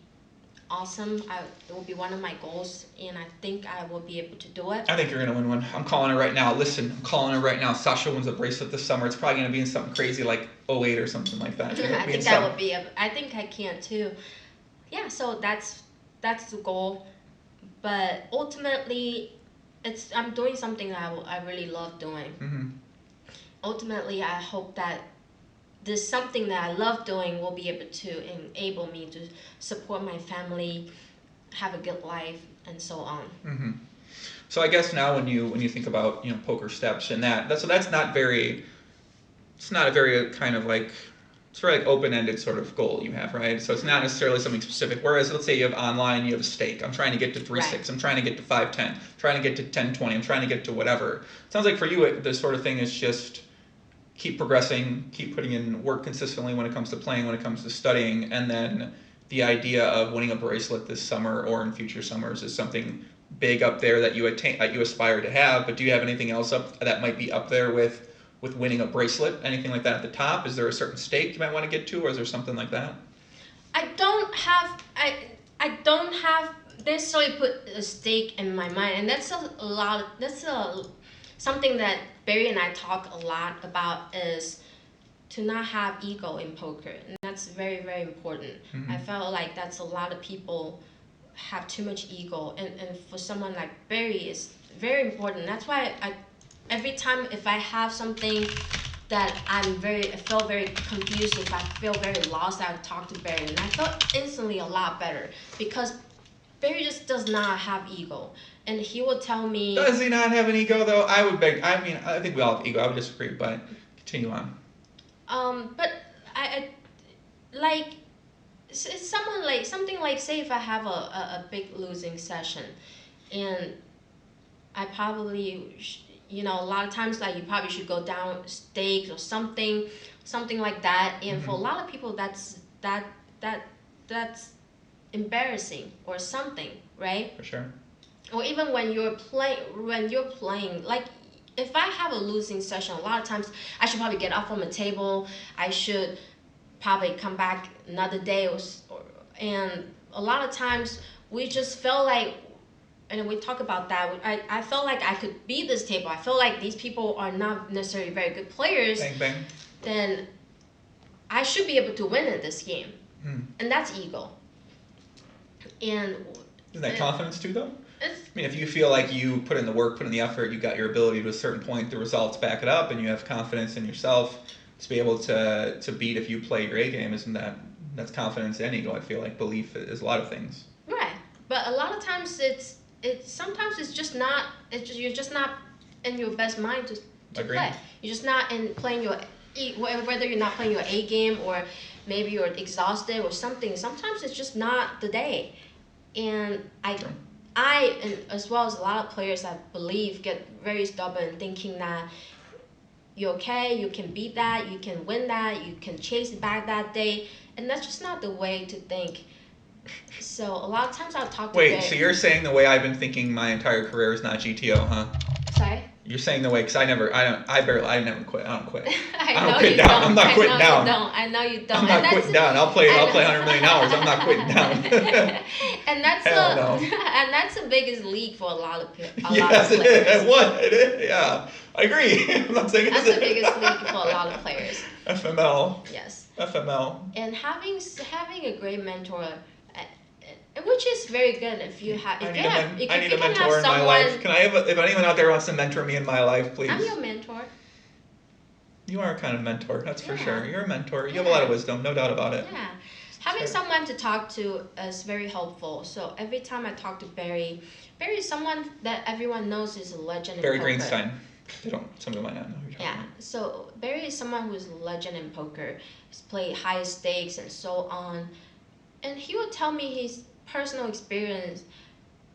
awesome. It will be one of my goals, and I think I will be able to do it. I think you're going to win one. I'm calling it right now. Listen, I'm calling it right now. Sasha wins a bracelet this summer. It's probably going to be in something crazy like 08 or something like that. I think I can too. Yeah, so that's the goal. But ultimately, I'm doing something that I really love doing. Ultimately, I hope that this something that I love doing will be able to enable me to support my family, have a good life, and so on. So I guess now when you think about poker steps and that's not very it's not a very kind of like, it's very like open-ended sort of goal you have, right? So it's not necessarily something specific. Whereas let's say you have online, you have a stake. I'm trying to get to 3.6. Right. I'm trying to get to 5.10. I'm trying to get to 10.20. I'm trying to get to whatever. It sounds like for you, the sort of thing is just keep progressing, keep putting in work consistently when it comes to playing, when it comes to studying, and then the idea of winning a bracelet this summer or in future summers is something big up there that you aspire to have. But do you have anything else up that might be up there with winning a bracelet? Anything like that at the top? Is there a certain stake you might want to get to, or is there something like that? I don't have necessarily put a stake in my mind, and that's something that Barry and I talk a lot about, is to not have ego in poker, and that's very, very important. Mm-hmm. I felt like that's a lot of people have too much ego, and for someone like Barry, it's very important. That's why every time if I have something that I feel very confused, if I feel very lost, I talk to Barry, and I felt instantly a lot better, because Barry just does not have ego, and he will tell me. Does he not have an ego though? I think we all have ego. I would disagree, but continue on. But I like, it's someone like something like, say if I have a big losing session, and I probably a lot of times, like, you probably should go down stakes or something like that, and for a lot of people that's embarrassing or something, right? For sure. Or even when you're playing, like, if I have a losing session, a lot of times I should probably get up from the table. I should probably come back another day, and a lot of times we just feel like, and we talk about that, I felt like I could beat this table. I feel like these people are not necessarily very good players. Bang, bang. Then I should be able to win in this game. And that's ego. And isn't that confidence too, though? I mean, if you feel like you put in the work, put in the effort, you got your ability to a certain point, the results back it up, and you have confidence in yourself to be able to beat if you play your A game, that's confidence and ego? I feel like belief is a lot of things. Right, but a lot of times sometimes it's just not. You're just not in your best mind to play. You're just not in playing whether you're not playing your A game, or maybe you're exhausted or something. Sometimes it's just not the day, and I, and as well as a lot of players, I believe, get very stubborn, thinking that you're okay, you can beat that, you can win that, you can chase it back that day, and that's just not the way to think. So a lot of times I'll talk to Wait, so you're saying the way I've been thinking my entire career is not GTO, huh? Sorry? You're saying the way, because I never quit. I don't quit. I know quit you down. don't. I'm not quitting down. I know you don't. I'm not quitting down. I'll play 100 million hours. I'm not quitting down. And that's the biggest league for a lot of players. Yes, it is. What? It is. Yeah, I agree. I'm not saying that's the biggest league for a lot of players. FML. Yes. FML. And having a great mentor, which is very good if you have. I need a mentor in my life. Can I have if anyone out there wants to mentor me in my life, please? I'm your mentor. You are a kind of mentor, that's for sure. You're a mentor. You have a lot of wisdom, no doubt about it. Yeah. Having someone to talk to is very helpful. So every time I talk to Barry is someone that everyone knows is a legend in poker. Barry Greenstein. Some people might not know who you're talking about. So Barry is someone who's a legend in poker. He's played high stakes and so on. And he would tell me his personal experience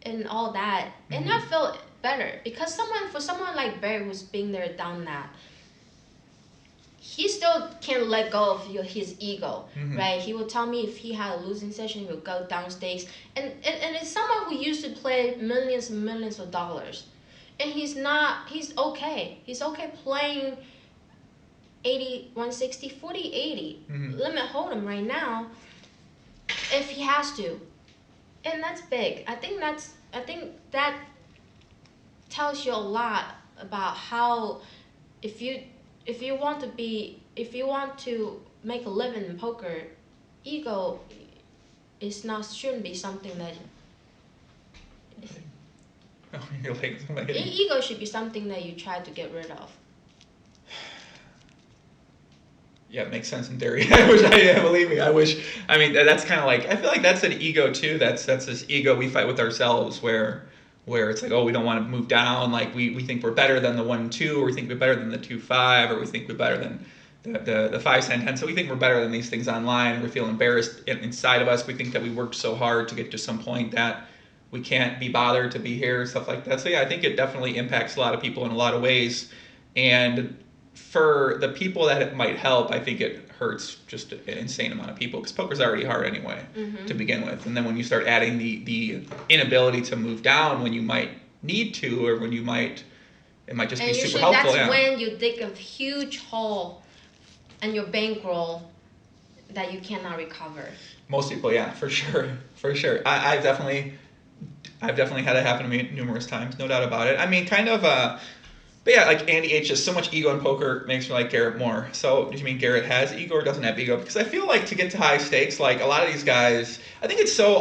and all that. And I feel better, because for someone like Barry who's been there, done that, he still can't let go of his ego, right? He will tell me if he had a losing session, he would go down stakes. And it's someone who used to play millions and millions of dollars. And he's okay. He's okay playing 80, 160, 40, 80. Limit hold'em right now if he has to. And that's big. I think that tells you a lot about how, if you want to make a living in poker, ego shouldn't be something that. Ego should be something that you try to get rid of. Yeah, it makes sense in theory. Believe me, that's kind of like, I feel like that's an ego too. That's this ego we fight with ourselves where it's like, oh, we don't want to move down. Like we think we're better than the 1-2, or we think we're better than the 2-5, or we think we're better than the 5, 10, so we think we're better than these things online. We feel embarrassed inside of us. We think that we worked so hard to get to some point that we can't be bothered to be here, stuff like that. So yeah, I think it definitely impacts a lot of people in a lot of ways. And for the people that it might help, I think it hurts just an insane amount of people, because poker's already hard anyway to begin with. And then when you start adding the inability to move down when you might need to, or when you might, it might just be super helpful. That's when you dig a huge hole in your bankroll that you cannot recover. Most people, yeah, for sure. I've definitely had it happen to me numerous times, no doubt about it. I mean, kind of, but yeah, like Andy H, just so much ego in poker makes me like Garrett more. So, do you mean Garrett has ego or doesn't have ego? Because I feel like to get to high stakes, like a lot of these guys, I think it's so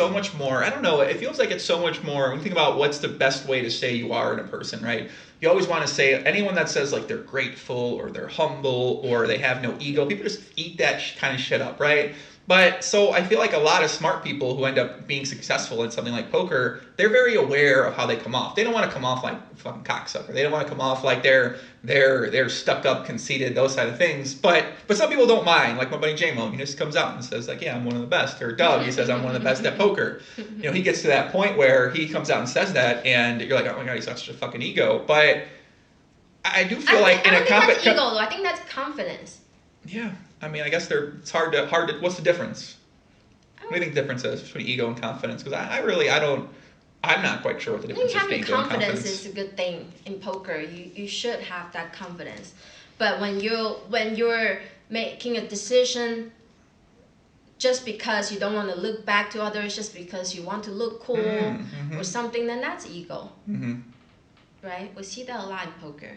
much more, I don't know, it feels like it's so much more, when you think about what's the best way to say you are in a person, right? You always want to say, anyone that says like they're grateful or they're humble or they have no ego, people just eat that kind of shit up, right? But so I feel like a lot of smart people who end up being successful in something like poker, they're very aware of how they come off. They don't want to come off like a fucking cocksucker. They don't want to come off like they're stuck up, conceited, those kind of things. But some people don't mind. Like my buddy J-Mo, he just comes out and says like, yeah, I'm one of the best. Or Doug, he says I'm one of the best at poker. You know, he gets to that point where he comes out and says that, and you're like, oh my god, he's got such a fucking ego. But I do feel I don't think that's ego though. I think that's confidence. Yeah. I mean, I guess it's hard to, what's the difference? What do you think the difference is between ego and confidence? Because I'm not quite sure what the difference is between ego and confidence. Having confidence is a good thing in poker. You should have that confidence. But when you're making a decision just because you don't want to look back to others, just because you want to look cool or something, then that's ego. Right? We see that a lot in poker.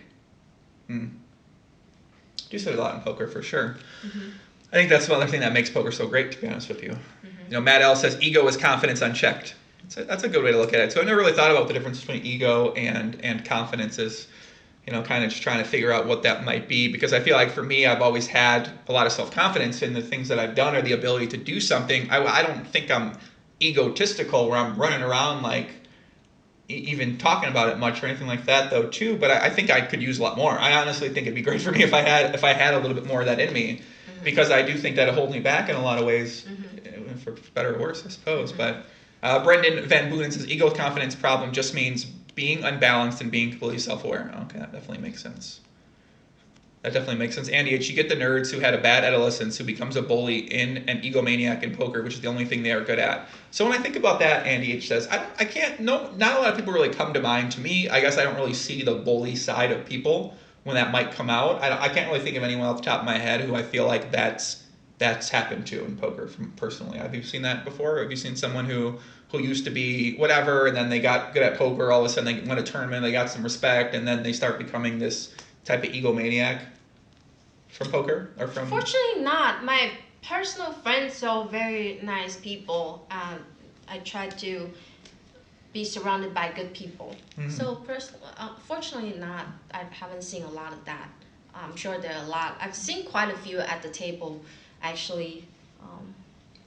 You said a lot in poker for sure. I think that's another thing that makes poker so great, to be honest with you. You know, Matt L says ego is confidence unchecked. That's a good way to look at it. So I never really thought about the difference between ego and confidence, is, you know, kind of just trying to figure out what that might be, because I feel like for me, I've always had a lot of self-confidence in the things that I've done or the ability to do something. I don't think I'm egotistical where I'm running around like even talking about it much or anything like that though too, but I think I could use a lot more. I honestly think it'd be great for me if I had a little bit more of that in me, because I do think that it holds me back in a lot of ways, for better or worse, I suppose. But Brendan Van Boonen says ego confidence problem just means being unbalanced and being completely self-aware. Okay, that definitely makes sense. Andy H, you get the nerds who had a bad adolescence who becomes a bully in an egomaniac in poker, which is the only thing they are good at. So when I think about that, Andy H says, not a lot of people really come to mind to me. I guess I don't really see the bully side of people when that might come out. I can't really think of anyone off the top of my head who I feel like that's happened to in poker personally. Have you seen that before? Have you seen someone who used to be whatever, and then they got good at poker, all of a sudden they won a tournament, they got some respect, and then they start becoming this type of egomaniac from poker? Or from? Fortunately not. My personal friends are very nice people. I try to be surrounded by good people. So fortunately not. I haven't seen a lot of that. I'm sure there are a lot. I've seen quite a few at the table, actually.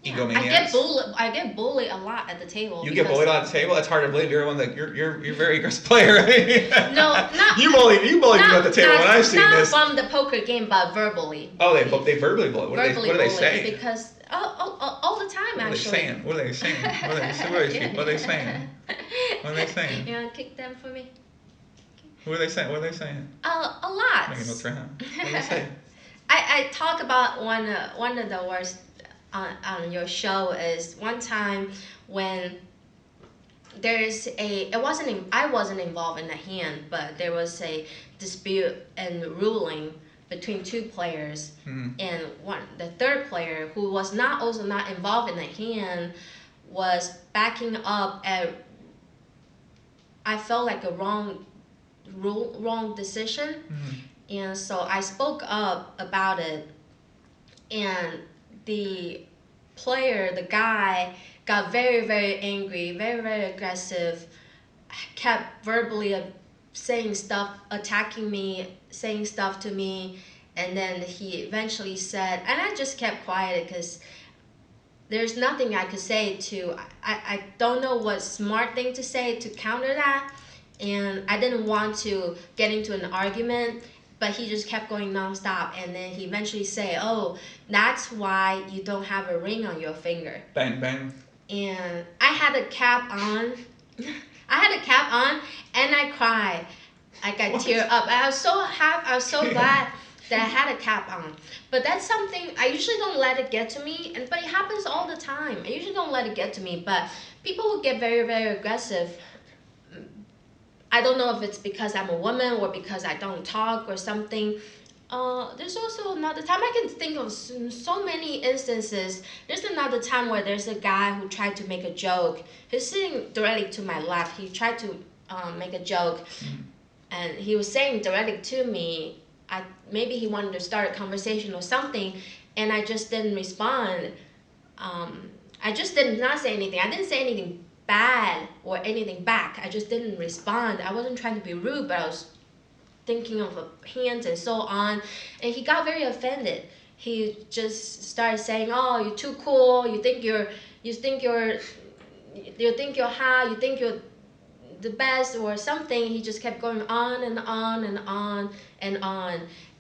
Egomaniacs. I get bullied a lot at the table. You get bullied at the table? That's hard to believe. You're one that you're a very aggressive player, right? No, not you bullied me at the table when I've seen this. Not from the poker game, but verbally. Oh, they verbally bully. What do they say? Because all the time, actually. What are they saying? What are they saying? You want to kick them for me? What are they saying? A lot. Making notes right now. What do they say? I talk about one of the worst on your show is one time when I wasn't involved in the hand, but there was a dispute and ruling between two players, and the third player, who was also not involved in the hand, was backing up I felt like a wrong decision, and so I spoke up about it, and the guy got very, very angry, very, very aggressive, kept verbally saying stuff, attacking me, saying stuff to me, and then he eventually said, and I just kept quiet because there's nothing I could say I don't know what smart thing to say to counter that, and I didn't want to get into an argument, but he just kept going nonstop. And then he eventually said, "Oh, that's why you don't have a ring on your finger." Bang, bang. And I had a cap on. And I cried. I got teared up. I was so happy. I was so glad that I had a cap on. But that's something I usually don't let it get to me. But it happens all the time. I usually don't let it get to me. But people will get very, very aggressive. I don't know if it's because I'm a woman or because I don't talk or something. There's also another time I can think of so many instances. There's another time where there's a guy who tried to make a joke. He's sitting directly to my left. He tried to make a joke, and he was saying directly to me. Maybe he wanted to start a conversation or something, and I just didn't respond. I just did not say anything. I didn't say anything bad or anything back. I just didn't respond. I wasn't trying to be rude, but I was thinking of hands and so on, and he got very offended. He just started saying, "Oh, you're too cool. You think you're hot. You think you're the best or something." He just kept going on and on and on and on,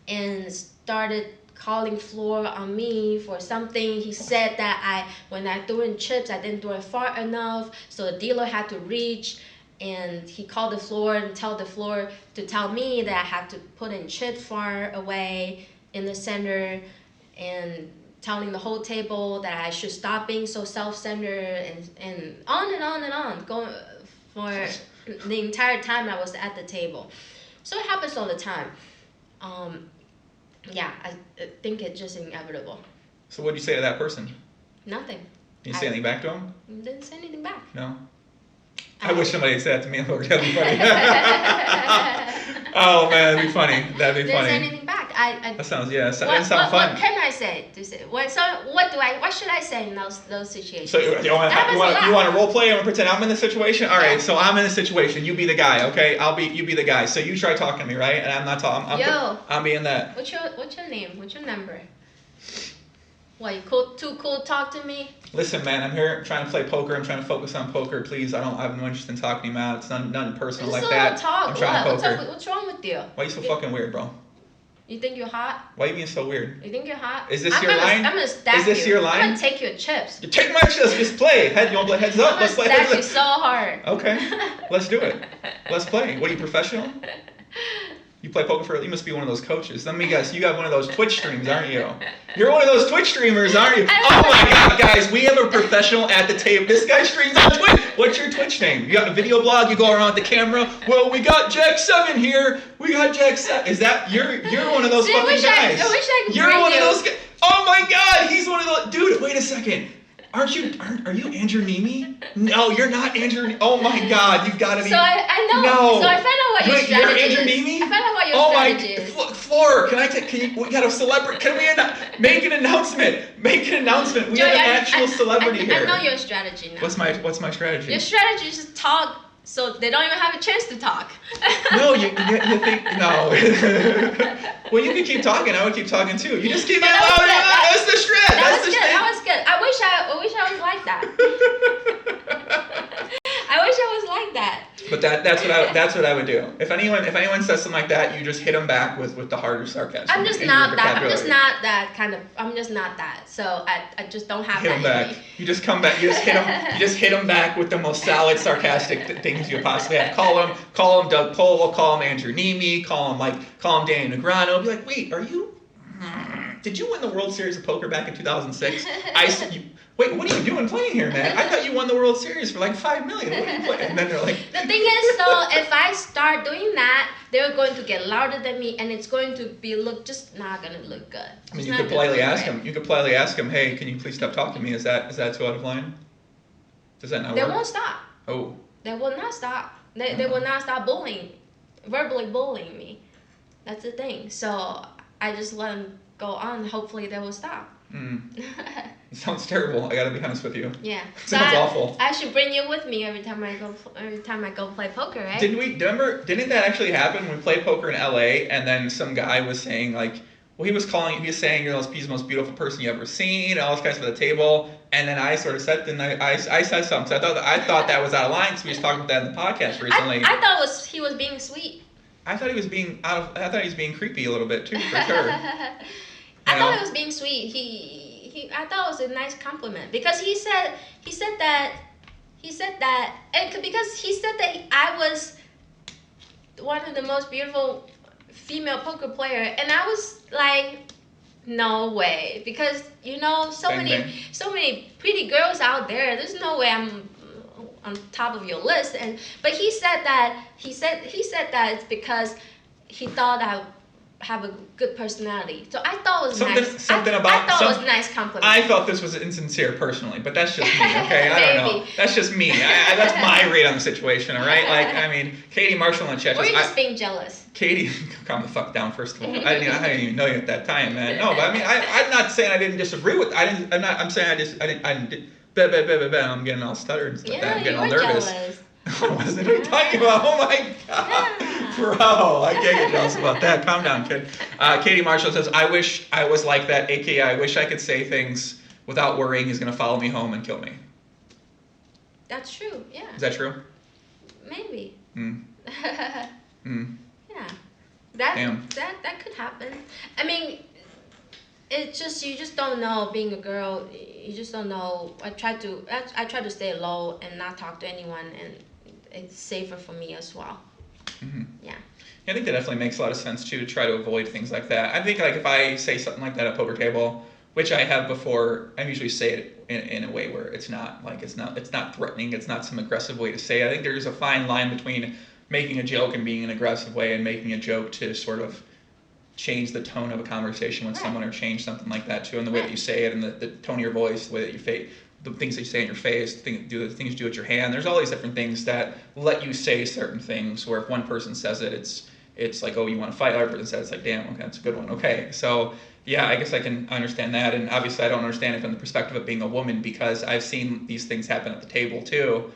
and started calling floor on me for something. He said that when I threw in chips, I didn't throw it far enough, so the dealer had to reach. And he called the floor and told the floor to tell me that I had to put in chips far away in the center, and telling the whole table that I should stop being so self-centered, and on and on and on, going for the entire time I was at the table. So it happens all the time. I think it's just inevitable. So what did you say to that person? Nothing. Did you say anything back to him? Didn't say anything back. No? I wish somebody had said that to me. That'd be funny. Oh man, that'd be funny. That'd be funny. Didn't say anything back. That sounds that sounds fun. What can I say? What should I say in those situations? So you want to role play and pretend I'm in the situation? All right. So I'm in the situation. You be the guy, okay? You be the guy. So you try talking to me, right? And I'm not talking. I'm being that. What's your name? What's your number? What, you too cool to talk to me? Listen, man, I'm here trying to play poker. I'm trying to focus on poker. Please, I have no interest in talking him out. It's nothing personal like that. I'm trying to poker. What's wrong with you? Why are you so fucking weird, bro? You think you're hot? Why are you being so weird? You think you're hot? Is this your line? I'm gonna stack you. Is this your line? I'm gonna take your chips. You take my chips. Just play. You want to play heads up? Let's play heads up. I'm gonna stack you so hard. Okay, let's do it. Let's play. What are you, professional? You play poker you must be one of those coaches. Let me guess, you got one of those Twitch streams, aren't you? You're one of those Twitch streamers, aren't you? Oh my God, guys, we have a professional at the table. This guy streams on Twitch. What's your Twitch name? You got a video blog, you go around with the camera. Well, we got Jack 7 here. We got Jack 7. Is that, you're one of those fucking guys. I wish I could You're one of those guys. Oh my God, he's one of those, dude, wait a second. Are you Andrew Nemi? No, you're not Andrew. Oh my God, you've got to be. So I know. No. So I found out what your strategy is. You're Andrew is. Nemi? I found out what your strategy is. Floor, we got a celebrity. Can we make an announcement? Make an announcement. We have an actual celebrity here. I know your strategy now. What's my strategy? Your strategy is to talk so they don't even have a chance to talk. No, you think no. Well, you can keep talking. I would keep talking too. You just keep it louder. That's the strat. That was good. I wish I was like that. I wish I was like that. But that's what I would do. If anyone says something like that, you just hit them back with the harder sarcasm. I'm just not that kind of. I'm just not that. So I just don't have hit that. Hit them back. You just come back. You just hit them back with the most solid sarcastic things you possibly have. Call him Doug Pohl. Call him Andrew Nemi. Call him Danny Negreanu. Be like, wait, are you? Did you win the World Series of Poker back in 2006? Wait, what are you doing playing here, man? I thought you won the World Series for like $5 million. What are you playing? And then they're like... The thing is, though, if I start doing that, they're going to get louder than me, and it's going to be just not going to look good. I mean, you could politely ask him, hey, can you please stop talking to me? Is that too out of line? Does that not work? They won't stop. Oh. They will not stop. They will not stop verbally bullying me. That's the thing. So I just let them go on. Hopefully they will stop. It sounds terrible. I gotta be honest with you. Yeah. It sounds awful. I should bring you with me every time I go play poker, right? Didn't that actually happen when we played poker in LA, and then some guy was saying he was saying you're the most beautiful person you ever seen, all those guys for the table, and then I sort of said, I said something. So I thought that was out of line because we was talking about that in the podcast recently. I thought he was being sweet. I thought he was being I thought he was being creepy a little bit too, for sure. I thought it was being sweet. I thought it was a nice compliment because he said that, and because he said that I was one of the most beautiful female poker player, and I was like, no way, because so Bang, bang. so many pretty girls out there. There's no way I'm on top of your list. But he said that it's because he thought I have a good personality. So I thought it was nice. I thought it was a nice compliment. I felt this was insincere personally, but that's just me, okay? I don't know. That's just me. That's my read on the situation, all right? Like, I mean, Katie Marshall in the chat. Or you're just being jealous. Katie, calm the fuck down, first of all. I didn't even know you at that time, man. No, but I mean, I'm not saying I didn't disagree with. I'm saying I'm getting all stuttered and stuff. Yeah, I'm getting all you were nervous. jealous. What was it I'm talking about? Oh my god. Yeah. Bro, I can't get jealous about that. Calm down, kid. Katie Marshall says, I wish I was like that, aka I wish I could say things without worrying he's going to follow me home and kill me. That's true, yeah. Is that true? Maybe. Yeah. That could happen. I mean, it's just, you just don't know. Being a girl, you just don't know. I try to stay low and not talk to anyone, and it's safer for me as well. Mm-hmm. Yeah. I think that definitely makes a lot of sense too, to try to avoid things like that. I think like if I say something like that at a poker table, which I have before, I usually say it in a way where it's not threatening, it's not some aggressive way to say it. I think there's a fine line between making a joke and being an aggressive way, and making a joke to sort of change the tone of a conversation with someone, or change something like that too, and the way that you say it, and the tone of your voice, the way that you face, the things that you say in your face, the things you do with your hand. There's all these different things that let you say certain things, where if one person says it, it's like, oh, you want to fight. The other person says, it's like, damn, okay, that's a good one. Okay, so yeah, I guess I can understand that, and obviously I don't understand it from the perspective of being a woman, because I've seen these things happen at the table too,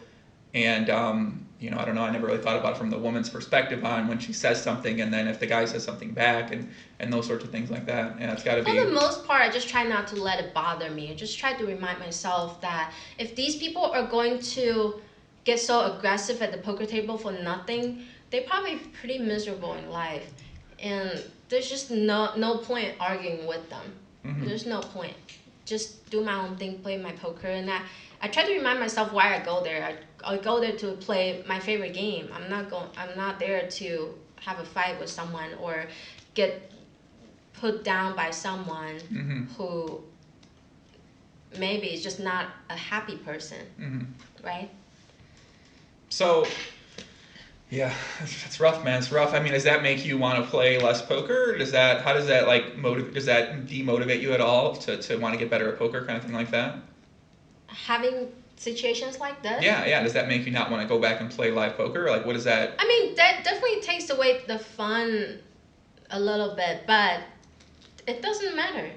and I don't know, I never really thought about it from the woman's perspective on when she says something, and then if the guy says something back, and those sorts of things like that. And it's got to be... For the most part, I just try not to let it bother me. I just try to remind myself that if these people are going to get so aggressive at the poker table for nothing, they're probably pretty miserable in life. And there's just no point arguing with them. Mm-hmm. There's no point. Just do my own thing, play my poker, and I try to remind myself why I go there. I go there to play my favorite game. I'm not there to have a fight with someone or get put down by someone mm-hmm. who maybe is just not a happy person, mm-hmm. right? So, yeah, it's rough, man. It's rough. I mean, does that make you want to play less poker? Or does that demotivate you at all to want to get better at poker, kind of thing like that? Having situations like this? Yeah. Does that make you not want to go back and play live poker? Like, what is that? I mean, that definitely takes away the fun a little bit, but it doesn't matter.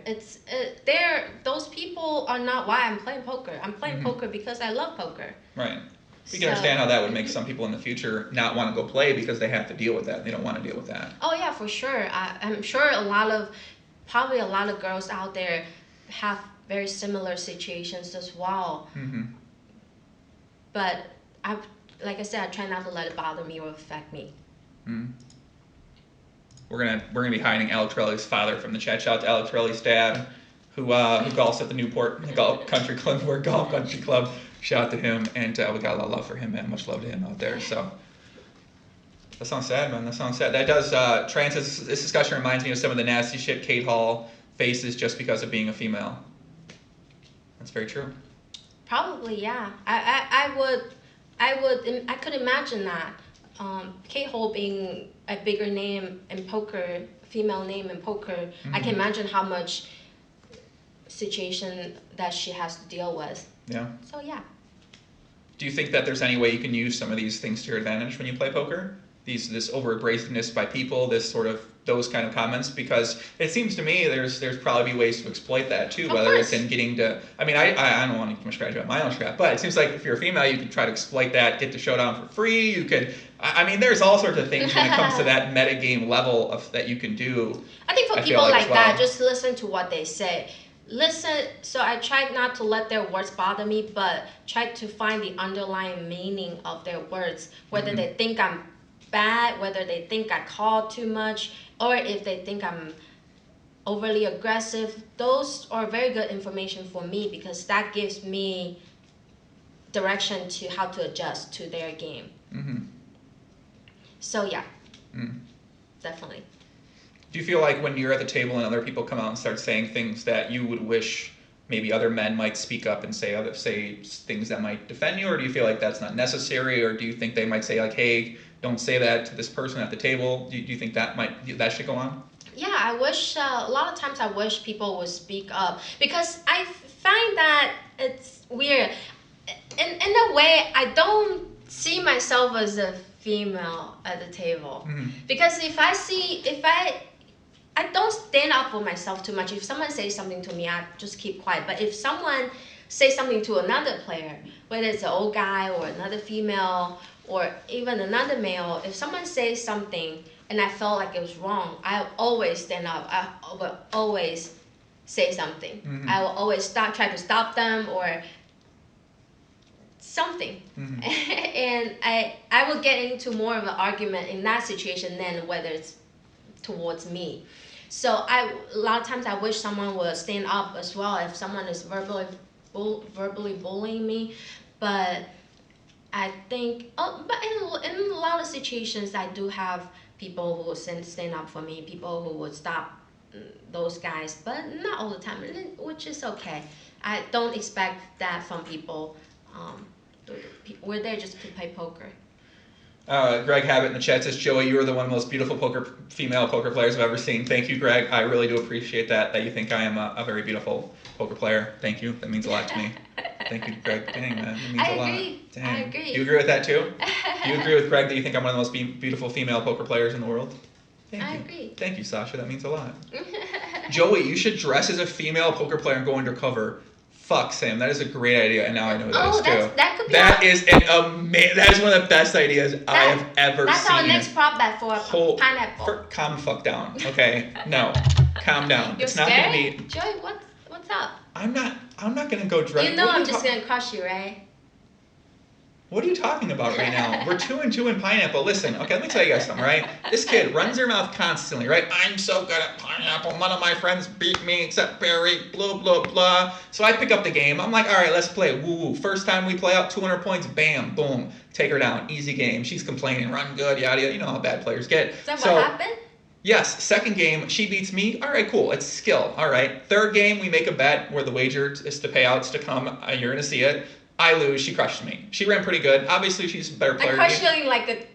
Those people are not why I'm playing poker. I'm playing mm-hmm. poker because I love poker. Right. You can understand how that would make some people in the future not want to go play because they have to deal with that. They don't want to deal with that. Oh yeah, for sure. I'm sure probably a lot of girls out there have very similar situations as well. Mm-hmm. But like I said, I try not to let it bother me or affect me. Mm-hmm. We're gonna be hiding Alex Trelli's father from the chat. Shout out to Alex Trelli's dad, who golfs at the Newport Golf Country Club. Shout out to him, and we got a lot of love for him, man. Much love to him out there. So that sounds sad, man. That sounds sad. That does. Tran says this discussion reminds me of some of the nasty shit Kate Hall faces just because of being a female. That's very true. Probably, yeah. I could imagine that. Kate Hall being a bigger name in poker, female name in poker. Mm-hmm. I can imagine how much situation that she has to deal with. Yeah. So yeah. Do you think that there's any way you can use some of these things to your advantage when you play poker? This over-abrasedness by people, those kind of comments, because it seems to me there's probably ways to exploit that too, whether it's in getting to, I mean, I don't want to too much credit about my own strap, but it seems like if you're a female, you could try to exploit that, get to showdown for free, you could, I mean, there's all sorts of things when it comes to that metagame level that you can do. I think for people like that, just listen to what they say. So I try not to let their words bother me, but try to find the underlying meaning of their words, whether mm-hmm. they think I'm bad, whether they think I call too much, or if they think I'm overly aggressive. Those are very good information for me because that gives me direction to how to adjust to their game. Mm-hmm. So yeah, definitely. Do you feel like when you're at the table and other people come out and start saying things that you would wish maybe other men might speak up and say things that might defend you, or do you feel like that's not necessary, or do you think they might say like, hey, don't say that to this person at the table? Do you think that should go on? Yeah, I wish, a lot of times I wish people would speak up because I find that it's weird. In a way, I don't see myself as a female at the table. Because if I don't stand up for myself too much. If someone says something to me, I just keep quiet. But if someone says something to another player, whether it's an old guy or another female or even another male, if someone says something and I felt like it was wrong, I always stand up. I will always say something. I will always try to stop them or something. And I will get into more of an argument in that situation than whether it's towards me. So a lot of times I wish someone would stand up as well if someone is verbally bullying me. But I think, but in a lot of situations, I do have people who will stand up for me, people who would stop those guys, but not all the time, which is okay. I don't expect that from people. We're there just to play poker. Greg Habit in the chat says, Joey, you are the one of the most beautiful female poker players I've ever seen. Thank you, Greg. I really do appreciate that you think I am a very beautiful poker player. Thank you. That means a lot to me. Thank you, Greg. Dang, man. That means a lot. Dang. I agree. Do you agree with that, too? Do you agree with Greg that you think I'm one of the most beautiful female poker players in the world? I agree. Thank you, Sasha. That means a lot. Joey, you should dress as a female poker player and go undercover. Fuck, Sam. That is a great idea, and now I know who that is too. That could be. That is one of the best ideas I have ever that's seen. That's our next prop bet for pineapple. Calm the fuck down, okay? No, calm down. You're it's scared? not gonna be. Joey, what's up? I'm not gonna go dress. You know I'm just gonna crush you, right? What are you talking about right now? We're 2-2 in pineapple. Listen, okay, let me tell you guys something, right? This kid runs her mouth constantly, right? I'm so good at pineapple. None of my friends beat me except Barry, blah, blah, blah. So I pick up the game. I'm like, all right, let's play. Woo. First time we play out, 200 points, bam, boom. Take her down. Easy game. She's complaining, run good, yada, yada. You know how bad players get. Is that what happened? Yes, second game, she beats me. All right, cool. It's skill. All right. Third game, we make a bet where the wager is to payouts to come. You're going to see it. I lose. She crushed me. She ran pretty good. Obviously, she's a better player. I crushed you in like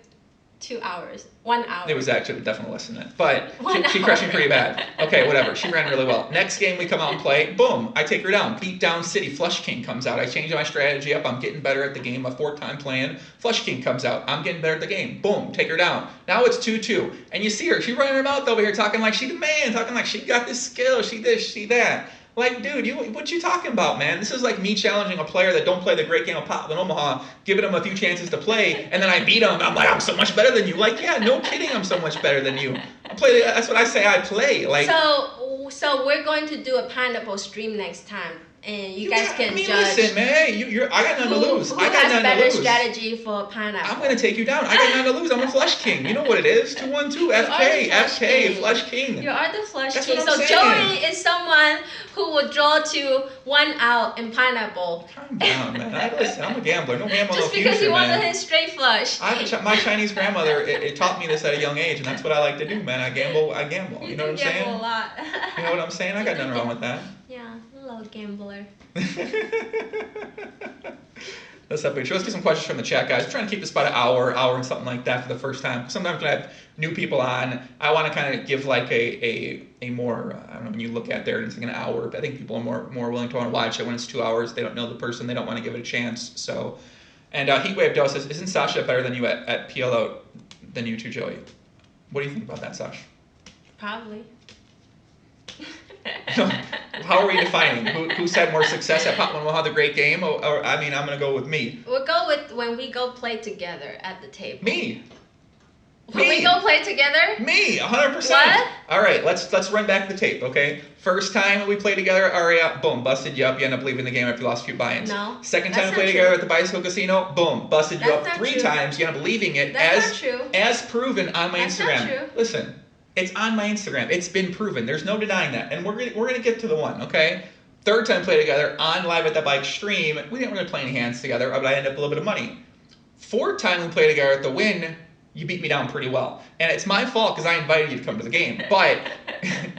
2 hours. 1 hour. It was actually definitely less than that. But she crushed me pretty bad. Okay, whatever. She ran really well. Next game, we come out and play. Boom. I take her down. Beat down City. Flush King comes out. I change my strategy up. I'm getting better at the game. A fourth time playing. Flush King comes out. I'm getting better at the game. Boom. Take her down. Now it's 2-2. And you see her. She's running her mouth over here talking like she the man. Talking like she got this skill. She this, she that. Like, dude, what you talking about, man? This is like me challenging a player that don't play the great game of Pop in Omaha, giving him a few chances to play, and then I beat him. I'm like, I'm so much better than you. Like, yeah, no kidding, I'm so much better than you. That's what I say I play. Like, so we're going to do a pineapple stream next time, and you guys can judge. Listen, man, I got nothing to lose. Who has better strategy for pineapple? I'm gonna take you down. I got nothing to lose. I'm a Flush King. You know what it is? 2-1-2. FK, Flush King. You are the Flush That's King. What I'm so saying. Joey is someone who will draw to 1 out in pineapple. Calm down, man. Listen, I'm a gambler. No gamble, Just no because future, he wanted man. his straight flush. My Chinese grandmother, it taught me this at a young age, and that's what I like to do, man. I gamble. You know what I'm saying? You gamble a lot. You know what I'm saying? I got nothing wrong with that. Yeah, a little gambler. That's definitely true. Let's get some questions from the chat, guys. We're trying to keep this about an hour and something like that for the first time. Sometimes when I have new people on, I want to kind of give like a more, I don't know, when you look at there and it's like an hour, but I think people are more willing to want to watch it when it's 2 hours. They don't know the person. They don't want to give it a chance. So, and Heatwave Doe says, isn't Sasha better than you at PLO than you two, Joey? What do you think about that, Sash? Probably. How are we defining who's had more success at Pop when we'll have the great game? Or I mean, I'm gonna go with me. We'll go with when we go play together at the table. Me. When we go play together? Me, 100%. What? All right, let's run back the tape, okay? First time we played together, Aria, boom, busted you up. You end up leaving the game after you lost a few buy-ins. No. Second time we played together at the bicycle casino, boom, busted you up 3 true. times. You end up leaving it as proven on my Instagram. Not true. Listen, it's on my Instagram. It's been proven. There's no denying that. And we're gonna get to the one, okay? Third time play together on Live at the Bike stream. We didn't really play any hands together, but I ended up with a little bit of money. Fourth time we played together at the Win, you beat me down pretty well. And it's my fault because I invited you to come to the game. But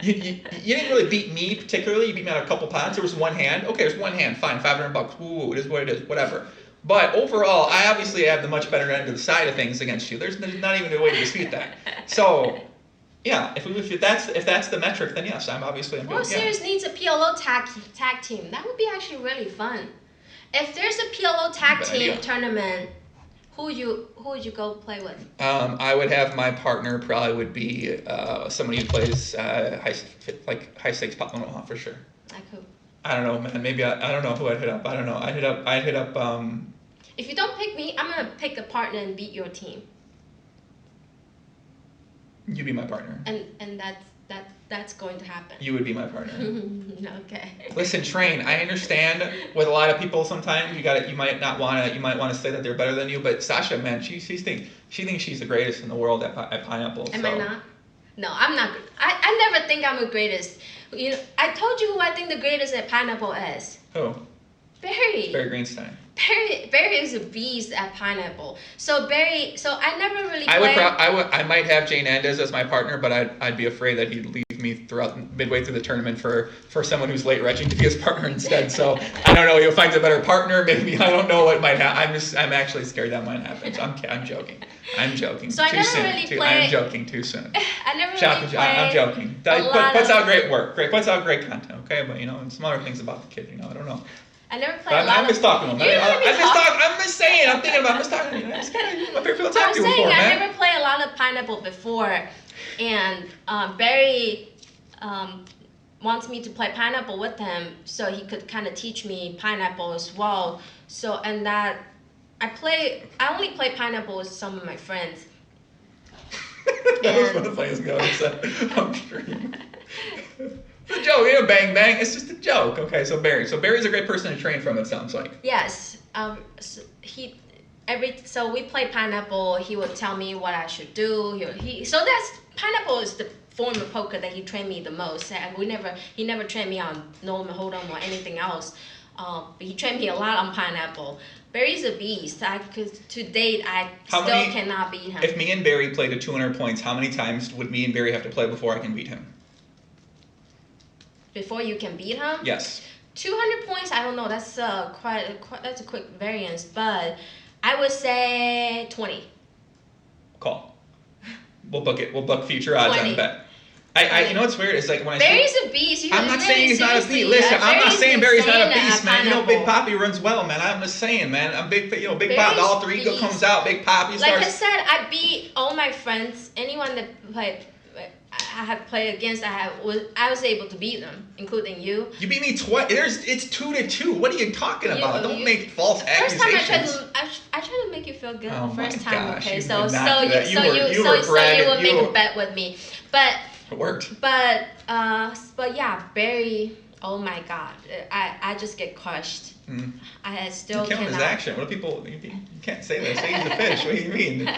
you didn't really beat me particularly. You beat me on a couple pots. There was one hand. Okay, there's one hand. Fine, $500. Ooh, it is what it is. Whatever. But overall, I obviously have the much better end of the side of things against you. There's not even a way to dispute that. So, yeah, if that's the metric, then yes, I'm World good. Series needs a PLO tag team. That would be actually really fun. If there's a PLO tag team tournament, who would you go play with? I would have my partner probably would be somebody who plays high stakes pop Omaha for sure. Like who? I don't know, man. Maybe I don't know who I'd hit up. I don't know. I'd hit up. If you don't pick me, I'm gonna pick a partner and beat your team. You be my partner. And that's going to happen. You would be my partner. Okay. Listen, Train, I understand with a lot of people sometimes you might want to say that they're better than you, but Sasha, man, she thinks she's the greatest in the world at Pineapple. Am I not? No, I'm not. I never think I'm the greatest. You know, I told you who I think the greatest at Pineapple is. Who? Barry. Barry Greenstein. Barry is a beast at Pineapple. So I never really. I might have Jane Andes as my partner, but I'd be afraid that he'd leave me midway through the tournament for someone who's late retching to be his partner instead. So I don't know. He'll find a better partner. Maybe I don't know what might happen. I'm actually scared that might happen. So I'm joking. I'm joking. So I never really play. I'm joking too soon. I never really play. I'm joking. Puts out great work. Puts out great content. Okay, but and some other things about the kid. I don't know. I never played a lot I'm just talking to him. I'm just saying. I'm thinking about. I'm just talking to you. I'm saying I never played a lot of Pineapple before, and Barry wants me to play Pineapple with him so he could kind of teach me Pineapple as well. So I only play Pineapple with some of my friends. That was one of the funniest guys on stream. It's a joke, bang bang. It's just a joke. Okay, so Barry's a great person to train from. It sounds like. Yes. So we play Pineapple. He would tell me what I should do. So that's Pineapple is the form of poker that he trained me the most. He never trained me on No Limit Hold'em or anything else. But he trained me a lot on Pineapple. Barry's a beast. To date, I cannot beat him. If me and Barry played to 200 points, how many times would me and Barry have to play before I can beat him? Before you can beat him? Yes. 200 points, I don't know. That's that's a quick variance, but I would say 20. Call. We'll book it. We'll book future odds 20. On the bet. You know what's weird? It's like when I Barry's a beast. I'm not saying he's not a beast. Listen, I'm not saying Barry's not a beast, man. Big Poppy runs well, man. I'm just saying, man. I'm Big Pop. All three comes out. Big Poppy starts. Like I said, I beat all my friends. Anyone that I had played against, I was able to beat them, including you. You beat me twice. It's 2-2. What are you talking about? Don't make false accusations. First time I tried to make you feel good. Oh the first my time, gosh, okay. You So you would make a bet with me, but it worked. But yeah, Barry. Oh my God, I just get crushed. Mm. I still cannot. His action. What do people? You can't say that. Say he's a fish. What do you mean?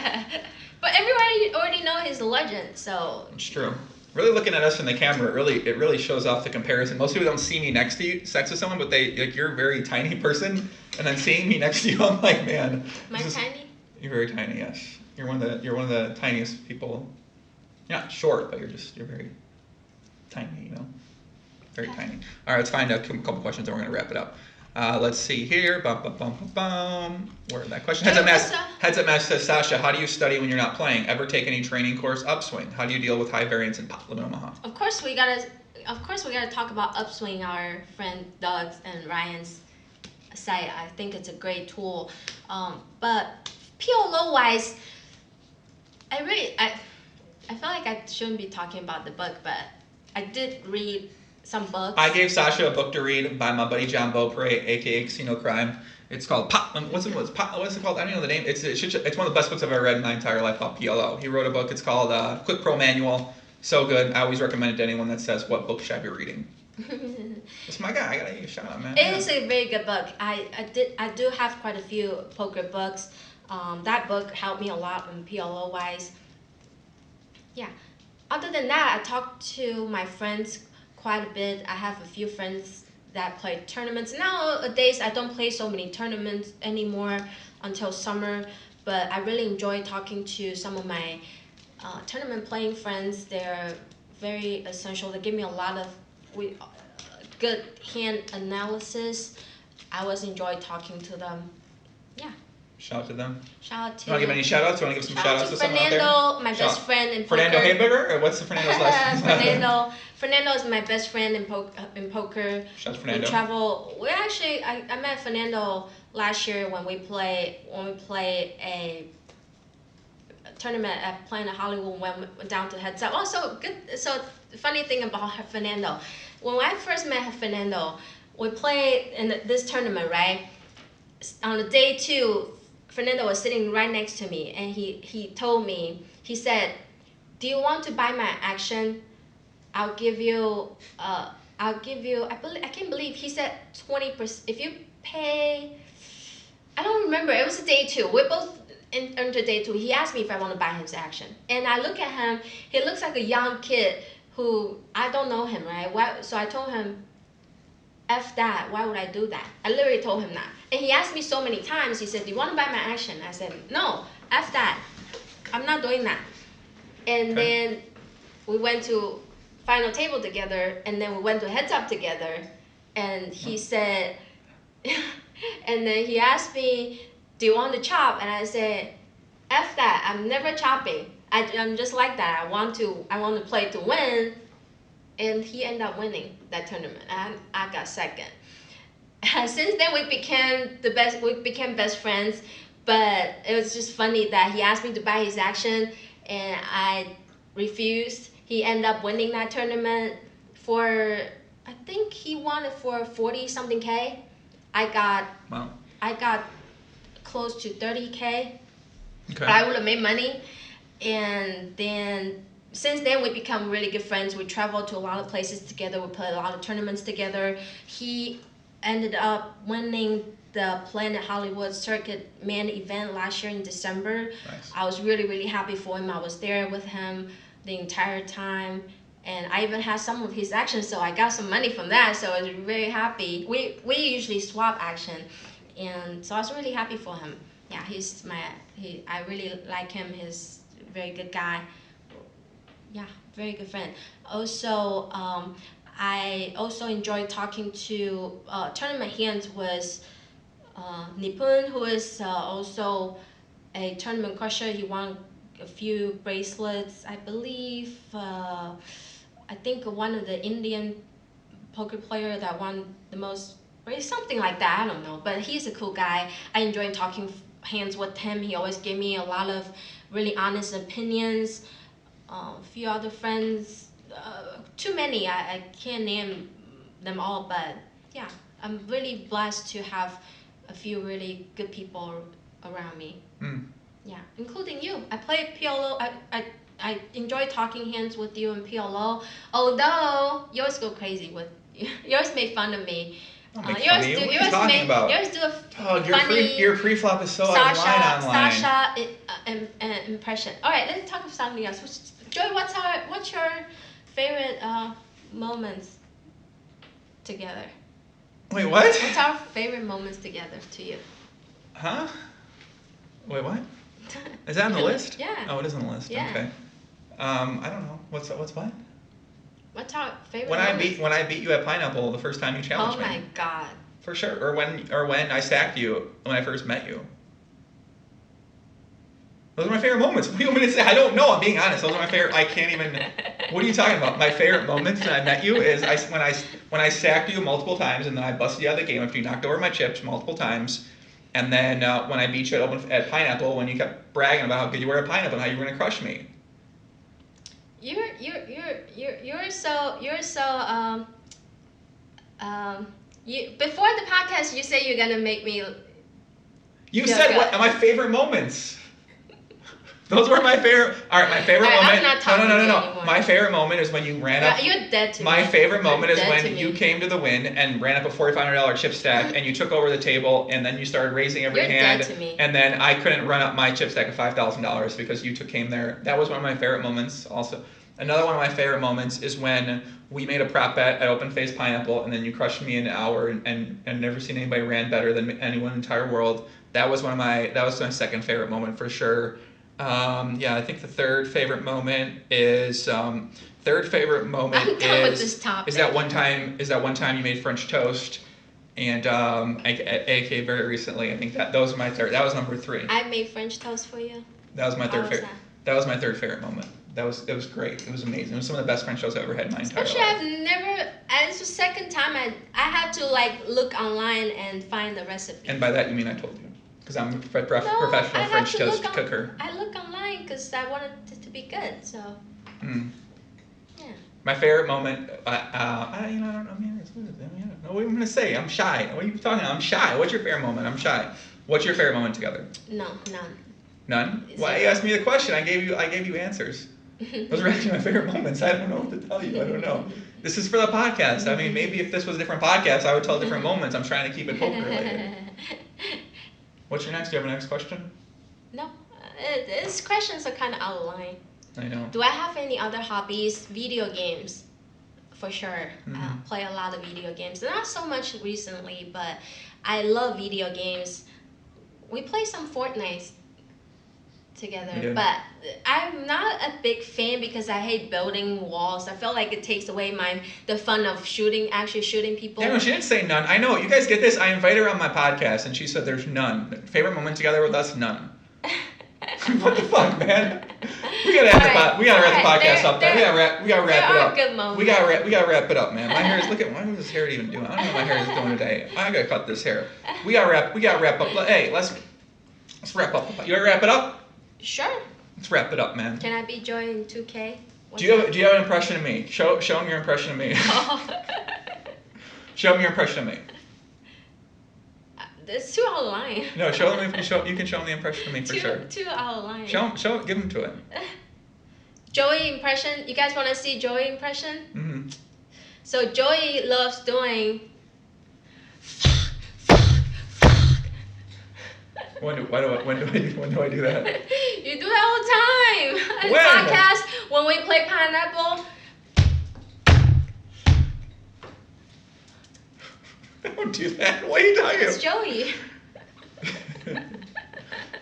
But everybody already know he's a legend, so. It's true. Really looking at us in the camera, it really shows off the comparison. Most people don't see me next to someone, but you're a very tiny person, and then seeing me next to you, I'm like, man. Am I tiny? You're very tiny, yes. You're one of the tiniest people. You're not short, but you're very tiny, Very tiny. All right, let's find a couple questions, and we're gonna wrap it up. Let's see here. Where that question? Heads up match says, Sasha, how do you study when you're not playing? Ever take any training course? Upswing. How do you deal with high variance in Pop Limit Omaha? Of course we gotta talk about Upswing, our friend Doug's and Ryan's site. I think it's a great tool. But PLO wise, I feel like I shouldn't be talking about the book, but I did read some books. I gave Sasha a book to read by my buddy John Beaupre, aka Casino Crime, It's called Pop. What's it called? I don't know the name. It's one of the best books I've ever read in my entire life called PLO. He wrote a book. It's called Quick Pro Manual. So good. I always recommend it to anyone that says, "What book should I be reading?" It's my guy. I gotta give you a shout out, man. It is a very good book. I do have quite a few poker books. That book helped me a lot in PLO wise. Yeah. Other than that, I talk to my friends quite a bit. I have a few friends that play tournaments. Nowadays, I don't play so many tournaments anymore until summer, but I really enjoy talking to some of my tournament playing friends. They're very essential. They give me a lot of good hand analysis. I always enjoy talking to them. Yeah. Shout out to them. Shout out to. You want to give any shout outs? You want to give some shout outs to someone out there? Fernando, my best friend in poker. Fernando Hamburger? Or what's the Fernando's last name? Fernando is my best friend in poker. Shout out to Fernando. We travel. I met Fernando last year when we played a tournament at Planet Hollywood. Went down to heads up. Also good. So the funny thing about Fernando, when I first met Fernando, we played in this tournament, right? On the day 2, Fernando was sitting right next to me, and he told me, he said, "Do you want to buy my action? I'll give you I can't believe he said 20%. If you pay, I don't remember. It was a day 2. We're both into day 2. He asked me if I want to buy his action, and I look at him. He looks like a young kid who I don't know him, right? So I told him, F that, why would I do that? I literally told him that. And he asked me so many times, he said, "Do you want to buy my action?" I said, "No, F that. I'm not doing that." And then we went to final table together, and then we went to heads up together, and he said, and then he asked me, "Do you want to chop?" And I said, F that, I'm never chopping. I'm just like that. I want to play to win. And he ended up winning that tournament, and I got second. Since then, we became best friends. But it was just funny that he asked me to buy his action, and I refused. He ended up winning that tournament for, I think he won it for 40 something K. I got close to 30K. Okay. But I would have made money, and then. Since then, we become really good friends. We travel to a lot of places together. We play a lot of tournaments together. He ended up winning the Planet Hollywood Circuit Man event last year in December. Nice. I was really, really happy for him. I was there with him the entire time. And I even had some of his action, so I got some money from that. So I was very happy. We usually swap action. And so I was really happy for him. Yeah, I really like him. He's a very good guy. Yeah, very good friend. Also, I also enjoy talking to tournament hands with Nipun, who is also a tournament crusher. He won a few bracelets, I believe. I think one of the Indian poker player that won the most, something like that. I don't know, but he's a cool guy. I enjoy talking hands with him. He always gave me a lot of really honest opinions. A few other friends, too many, I can't name them all, but yeah, I'm really blessed to have a few really good people around me. Yeah, including you. I play PLO. I enjoy talking hands with you in PLO, although yours go crazy with yours made fun of me. Yours do a funny. Your pre-flop is so online. Sasha impression. All right, let's talk about something else. Joy, what's your favorite moments together? Wait, what? What's our favorite moments together to you? Huh? Wait, what? Is that on the list? Yeah. Oh, it is on the list. Yeah. Okay. I don't know. What's what? What's our favorite? When I beat you at Pineapple the first time you challenged me. Oh my God. For sure. Or when I stacked you when I first met you. Those are my favorite moments. What do you want me to say? I don't know. I'm being honest. Those are my favorite. I can't even. What are you talking about? My favorite moments when I met you is when I stacked you multiple times, and then I busted you out of the game after you knocked over my chips multiple times, and then when I beat you at Pineapple, when you kept bragging about how good you were at Pineapple and how you were gonna crush me. You're so you before the podcast you say you're gonna make me You said what? My favorite moments. Those were my favorite. All right, my favorite moment. I'm not talking No. My favorite moment is when you ran up. You're dead to me. My favorite moment is when you came to the win and ran up a $4,500 chip stack, and you took over the table, and then you started raising every hand. Dead to me. And then I couldn't run up my chip stack of $5,000 because you came there. That was one of my favorite moments. Also, another one of my favorite moments is when we made a prop bet at Open Face Pineapple, and then you crushed me in an hour, and never seen anybody ran better than anyone in the entire world. That was my second favorite moment for sure. I think the third favorite moment is I'm done with this topic. is that one time you made French toast, and AK very recently. I think that was my third. That was number 3. I made French toast for you. That was my third favorite. That was my third favorite moment. It was great. It was amazing. It was some of the best French toast I've ever had in my entire life. It's the second time I had to look online and find the recipe. And by that you mean I told you. Because I'm a professional French toast cooker. I look online because I wanted it to be good. So. Yeah. My favorite moment. I don't know. What am I gonna say? I'm shy. What are you talking about? I'm shy. What's your favorite moment? I'm shy. What's your favorite moment together? No, none. None? Why you asked me the question? I gave you answers. Those are actually my favorite moments. I don't know what to tell you. I don't know. This is for the podcast. I mean, maybe if this was a different podcast, I would tell different moments. I'm trying to keep it poker related. What's your next? Do you have a next question? No. These questions are kind of out of line. I know. Do I have any other hobbies? Video games. For sure. Mm-hmm. Play a lot of video games. Not so much recently, but I love video games. We play some Fortnite together, but I'm not a big fan because I hate building walls. I feel like it takes away the fun of actually shooting people. Yeah, no, she didn't say none. I know, you guys get this. I invited her on my podcast, and she said there's none. Favorite moment together with us, none. What the fuck, man? We gotta wrap the podcast up. We gotta wrap it up. Good moments. We gotta wrap it up, man. My hair is what is this hair even doing? I don't know what my hair is doing today. I gotta cut this hair. We gotta wrap up. Hey, let's wrap up. You wanna wrap it up? Sure. Let's wrap it up, man. Can I be joined 2K? Do you have an impression of me? Show them your impression of me. Show them your impression of me. It's too out of line. No, show them. You can show them the impression of me for sure. Too out of line. Show. Give them to it. Joey impression. You guys want to see Joey impression? Mm-hmm. So Joey loves doing. When do I do that? You do that all the time. In podcast, when we play Pineapple. Don't do that. What are you talking about? It's Joey.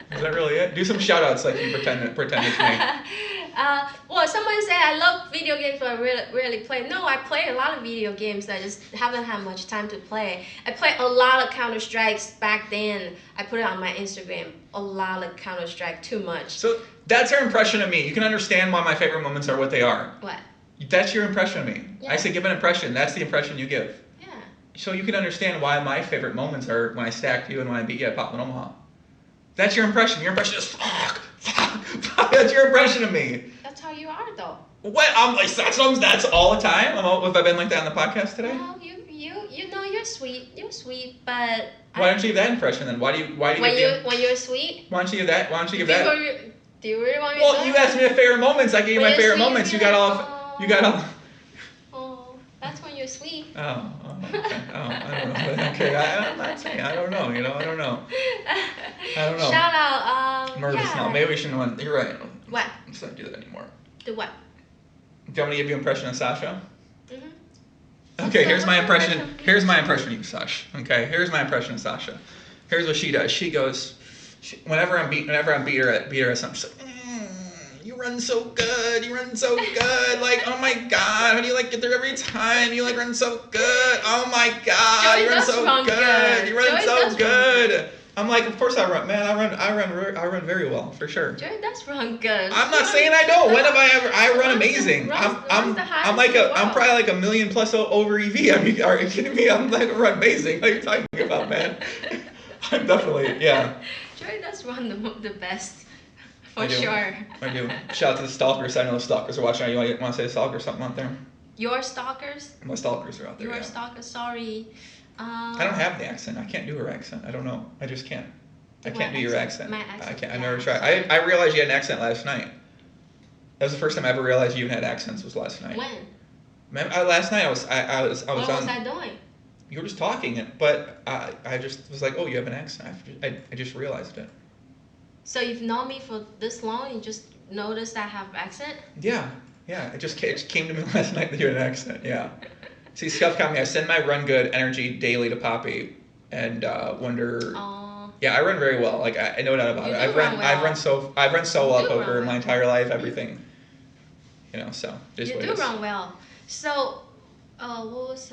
Is that really it? Do some shout outs like you pretend it's me. Well, someone said I love video games, but I really play. No, I play a lot of video games. I just haven't had much time to play. I played a lot of Counter-Strikes back then. I put it on my Instagram. A lot of Counter-Strike, too much. So that's your impression of me. You can understand why my favorite moments are what they are. What? That's your impression of me. Yeah. I say give an impression. That's the impression you give. Yeah. So you can understand why my favorite moments are when I stacked you and when I beat you at Pop Omaha. That's your impression. Your impression is fuck. That's your impression of me. That's how you are, though. What? That's all the time? Have I been like that on the podcast today? Well, you know you're sweet. You're sweet, but why don't you give that impression then? Why do you when you're sweet? Why don't you give that? Do you really want me to? Well, you asked me the favorite moments. I gave you my favorite moments. You got all. Oh, that's when you're sweet. Oh, okay. I don't know. Okay, I'm not saying. I don't know. I don't know. Shout out. Nervous now. Maybe we shouldn't. You're right. What? Let's not do that anymore. Do what? Do you want me to give you an impression of Sasha? Mhm. Okay, here's my impression. Here's my impression of you, Sasha. Okay, here's my impression of Sasha. Here's what she does. She goes, whenever I'm beat her at something, she's like, you run so good. You run so good. Like, oh my God, how do you get there every time? You run so good. Oh my God, Joey you run so good. You run so good. I'm like, of course I run, man. I run very well, for sure. Joey, that's run good. I'm not saying I don't. When have I ever? I run amazing. I'm probably like 1 million plus over EV. I mean, are you kidding me? I'm like run amazing. What are you talking about, man? I'm definitely, yeah. Joey does run the best, for I do. sure. I do. Shout out to the stalkers. I know the stalkers are watching. You want to say stalker or something out there? Your stalkers? My stalkers are out there. Your stalkers. Sorry. I don't have the accent. I can't do her accent. I don't know. I just can't. I can't do your accent. My accent. I can't. I never tried. I realized you had an accent last night. That was the first time I ever realized you even had accents. Was last night. When? Last night I was What was on. I doing? You were just talking, but I just was like, oh, you have an accent. I just realized it. So you've known me for this long, you just noticed I have accent? Yeah. It just came to me last night that you had an accent. Yeah. See, Scuff caught me. I send my run good energy daily to Poppy, and wonder. Yeah, I run very well. Like I know that about it. I've run so well at poker my entire life. Everything. So just you do run well. So, what was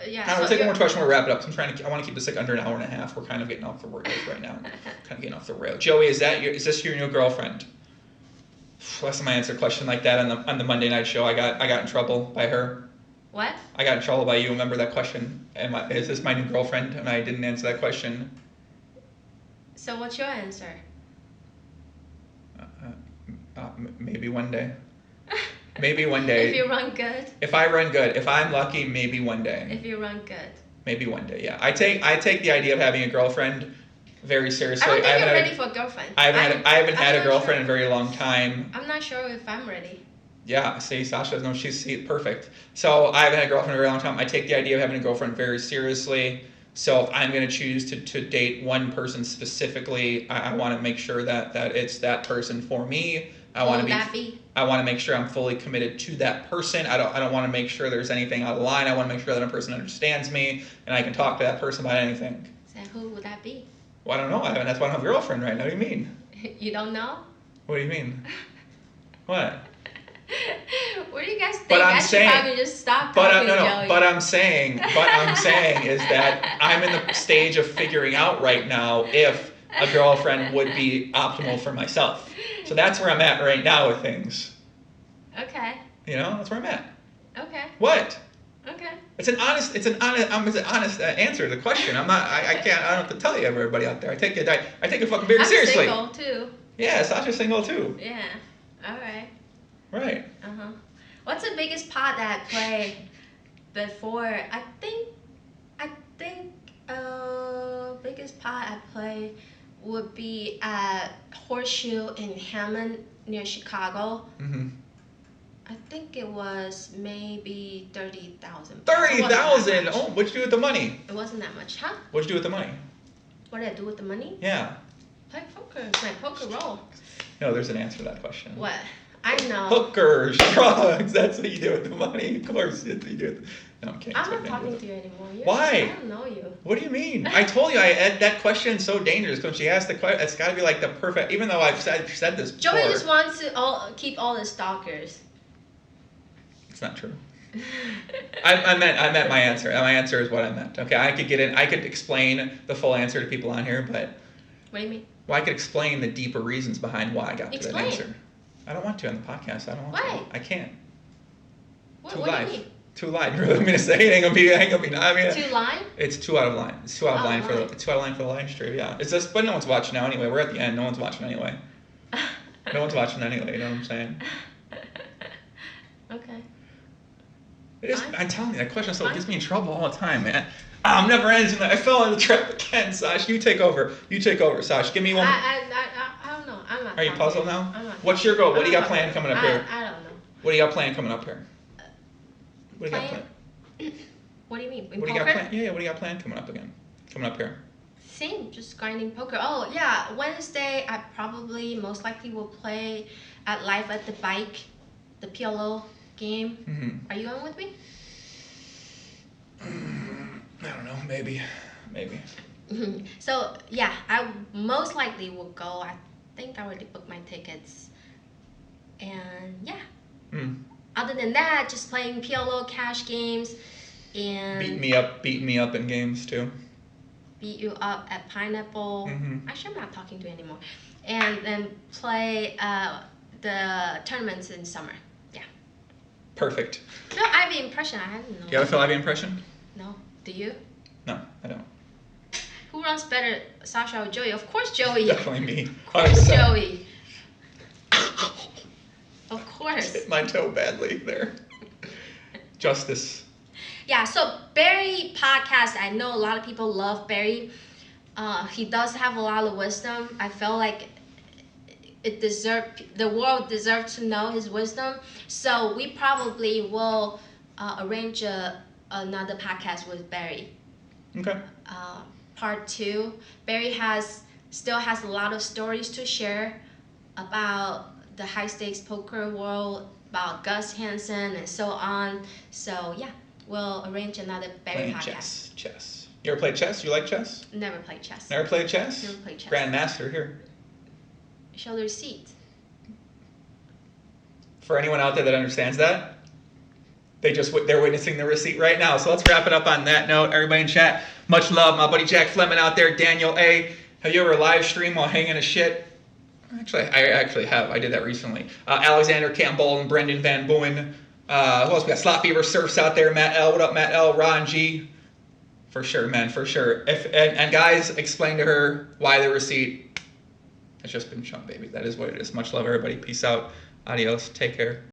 yeah? We'll take one more question. We'll wrap it up. I want to keep this like under an hour and a half. We're kind of getting off the rails right now. Joey, is this your new girlfriend? Last time I answered a question like that on the Monday night show, I got in trouble by her. What? I got in trouble by you. Remember that question? Is this my new girlfriend? And I didn't answer that question. So what's your answer? Maybe one day. Maybe one day. If you run good. If I run good. If I'm lucky, maybe one day. If you run good. Maybe one day. Yeah. I take the idea of having a girlfriend very seriously. I don't think you're ready for a girlfriend. I haven't had a girlfriend in a very long time. I'm not sure if I'm ready. Yeah, see, Sasha, no, she's perfect. So I haven't had a girlfriend in a very long time. I take the idea of having a girlfriend very seriously. So if I'm going to choose to date one person specifically, I want to make sure that it's that person for me. I want to make sure I'm fully committed to that person. I don't want to make sure there's anything out of line. I want to make sure that a person understands me and I can talk to that person about anything. So who would that be? Well, I don't know. That's why I don't have a girlfriend right now. What do you mean? You don't know? What do you mean? What? What do you guys think? But I should probably just stop talking, Joey. But I'm saying is that I'm in the stage of figuring out right now if a girlfriend would be optimal for myself. So that's where I'm at right now with things. Okay. That's where I'm at. Okay. What? Okay. It's an honest answer to the question. I don't have to tell you, everybody out there. I take it fucking very seriously. I'm single too. Yeah, Sasha's single too. Yeah. All right. Right. What's the biggest pot that I played before? I think biggest pot I played would be at Horseshoe in Hammond near Chicago. Mm-hmm. I think it was maybe 30,000. 30,000? Oh, what'd you do with the money? It wasn't that much, huh? What'd you do with the money? What did I do with the money? Yeah. Play poker. My poker roll. No, there's an answer to that question. What? I know. Hookers, drugs. That's what you do with the money. Of course, that's what you do. No, I'm kidding. I'm not talking to you anymore. Why? I don't know you. What do you mean? I told you that question's so dangerous because she asked the question. It's got to be like the perfect. Even though I've said this before. Joey just wants to keep all the stalkers. It's not true. I meant my answer. My answer is what I meant. Okay, I could explain the full answer to people on here, but. What do you mean? Well, I could explain the deeper reasons behind why I got to that answer. I don't want to on the podcast. I don't want Why? to. I can't. What do you mean? Too live. You really want me to say it? Ain't gonna be. Too live? It's too out of line. It's too out of line for the line stream. Yeah. It's just, but no one's watching now anyway. We're at the end. No one's watching anyway. No one's watching anyway. You know what I'm saying? Okay. It is. I'm telling you, that question gets me in trouble all the time, man. I'm never ending. I fell into the trap again, Sash. You take over, Sash. Give me one. I don't know. I'm not. Are you puzzled now? I'm not. What's your goal? What do you got planned coming up here? I don't know. What do you got planned coming up here? What do you got planned? What do you mean? What do you got planned? Yeah, what do you got planned coming up here? Same, just grinding poker. Oh yeah, Wednesday I probably most likely will play at Live at the Bike, the PLO game. Mm-hmm. Are you going with me? I don't know, maybe. So yeah, I most likely will go. I think I already booked my tickets. And yeah. Other than that, just playing PLO cash games and beating me up in games too. Beat you up at Pineapple. Mm-hmm. Actually, I'm not talking to you anymore. And then play the tournaments in summer. Yeah. Perfect. Phil Ivey impression. I don't know. Do you have a Phil Ivey impression? No. Do you? No, I don't. Who runs better, Sasha or Joey? Of course, Joey. Definitely me. Of course, Joey. Of course. Hit my toe badly there. Justice. Yeah, so Barry podcast, I know a lot of people love Barry. He does have a lot of wisdom. I felt like the world deserved to know his wisdom. So we probably will arrange another podcast with Barry. Okay. Part 2. Barry still has a lot of stories to share about the high stakes poker world, about Gus Hansen and so on. So yeah, we'll arrange another Barry Playing podcast. chess. You ever played chess? You like chess? Never played chess. Never played chess? Never played chess. Grandmaster here. Show the receipt. For anyone out there that understands that, they're witnessing the receipt right now. So let's wrap it up on that note. Everybody in chat, much love. My buddy Jack Fleming out there, Daniel A. Have you ever live streamed while hanging a shit? Actually, I actually have. I did that recently. Alexander Campbell and Brendan Van Boen. Who else? We got Slot Fever Surfs out there. Matt L. What up, Matt L? Ron G. For sure, man. For sure. And guys, explain to her why the receipt. It's just been shown, baby. That is what it is. Much love, everybody. Peace out. Adios. Take care.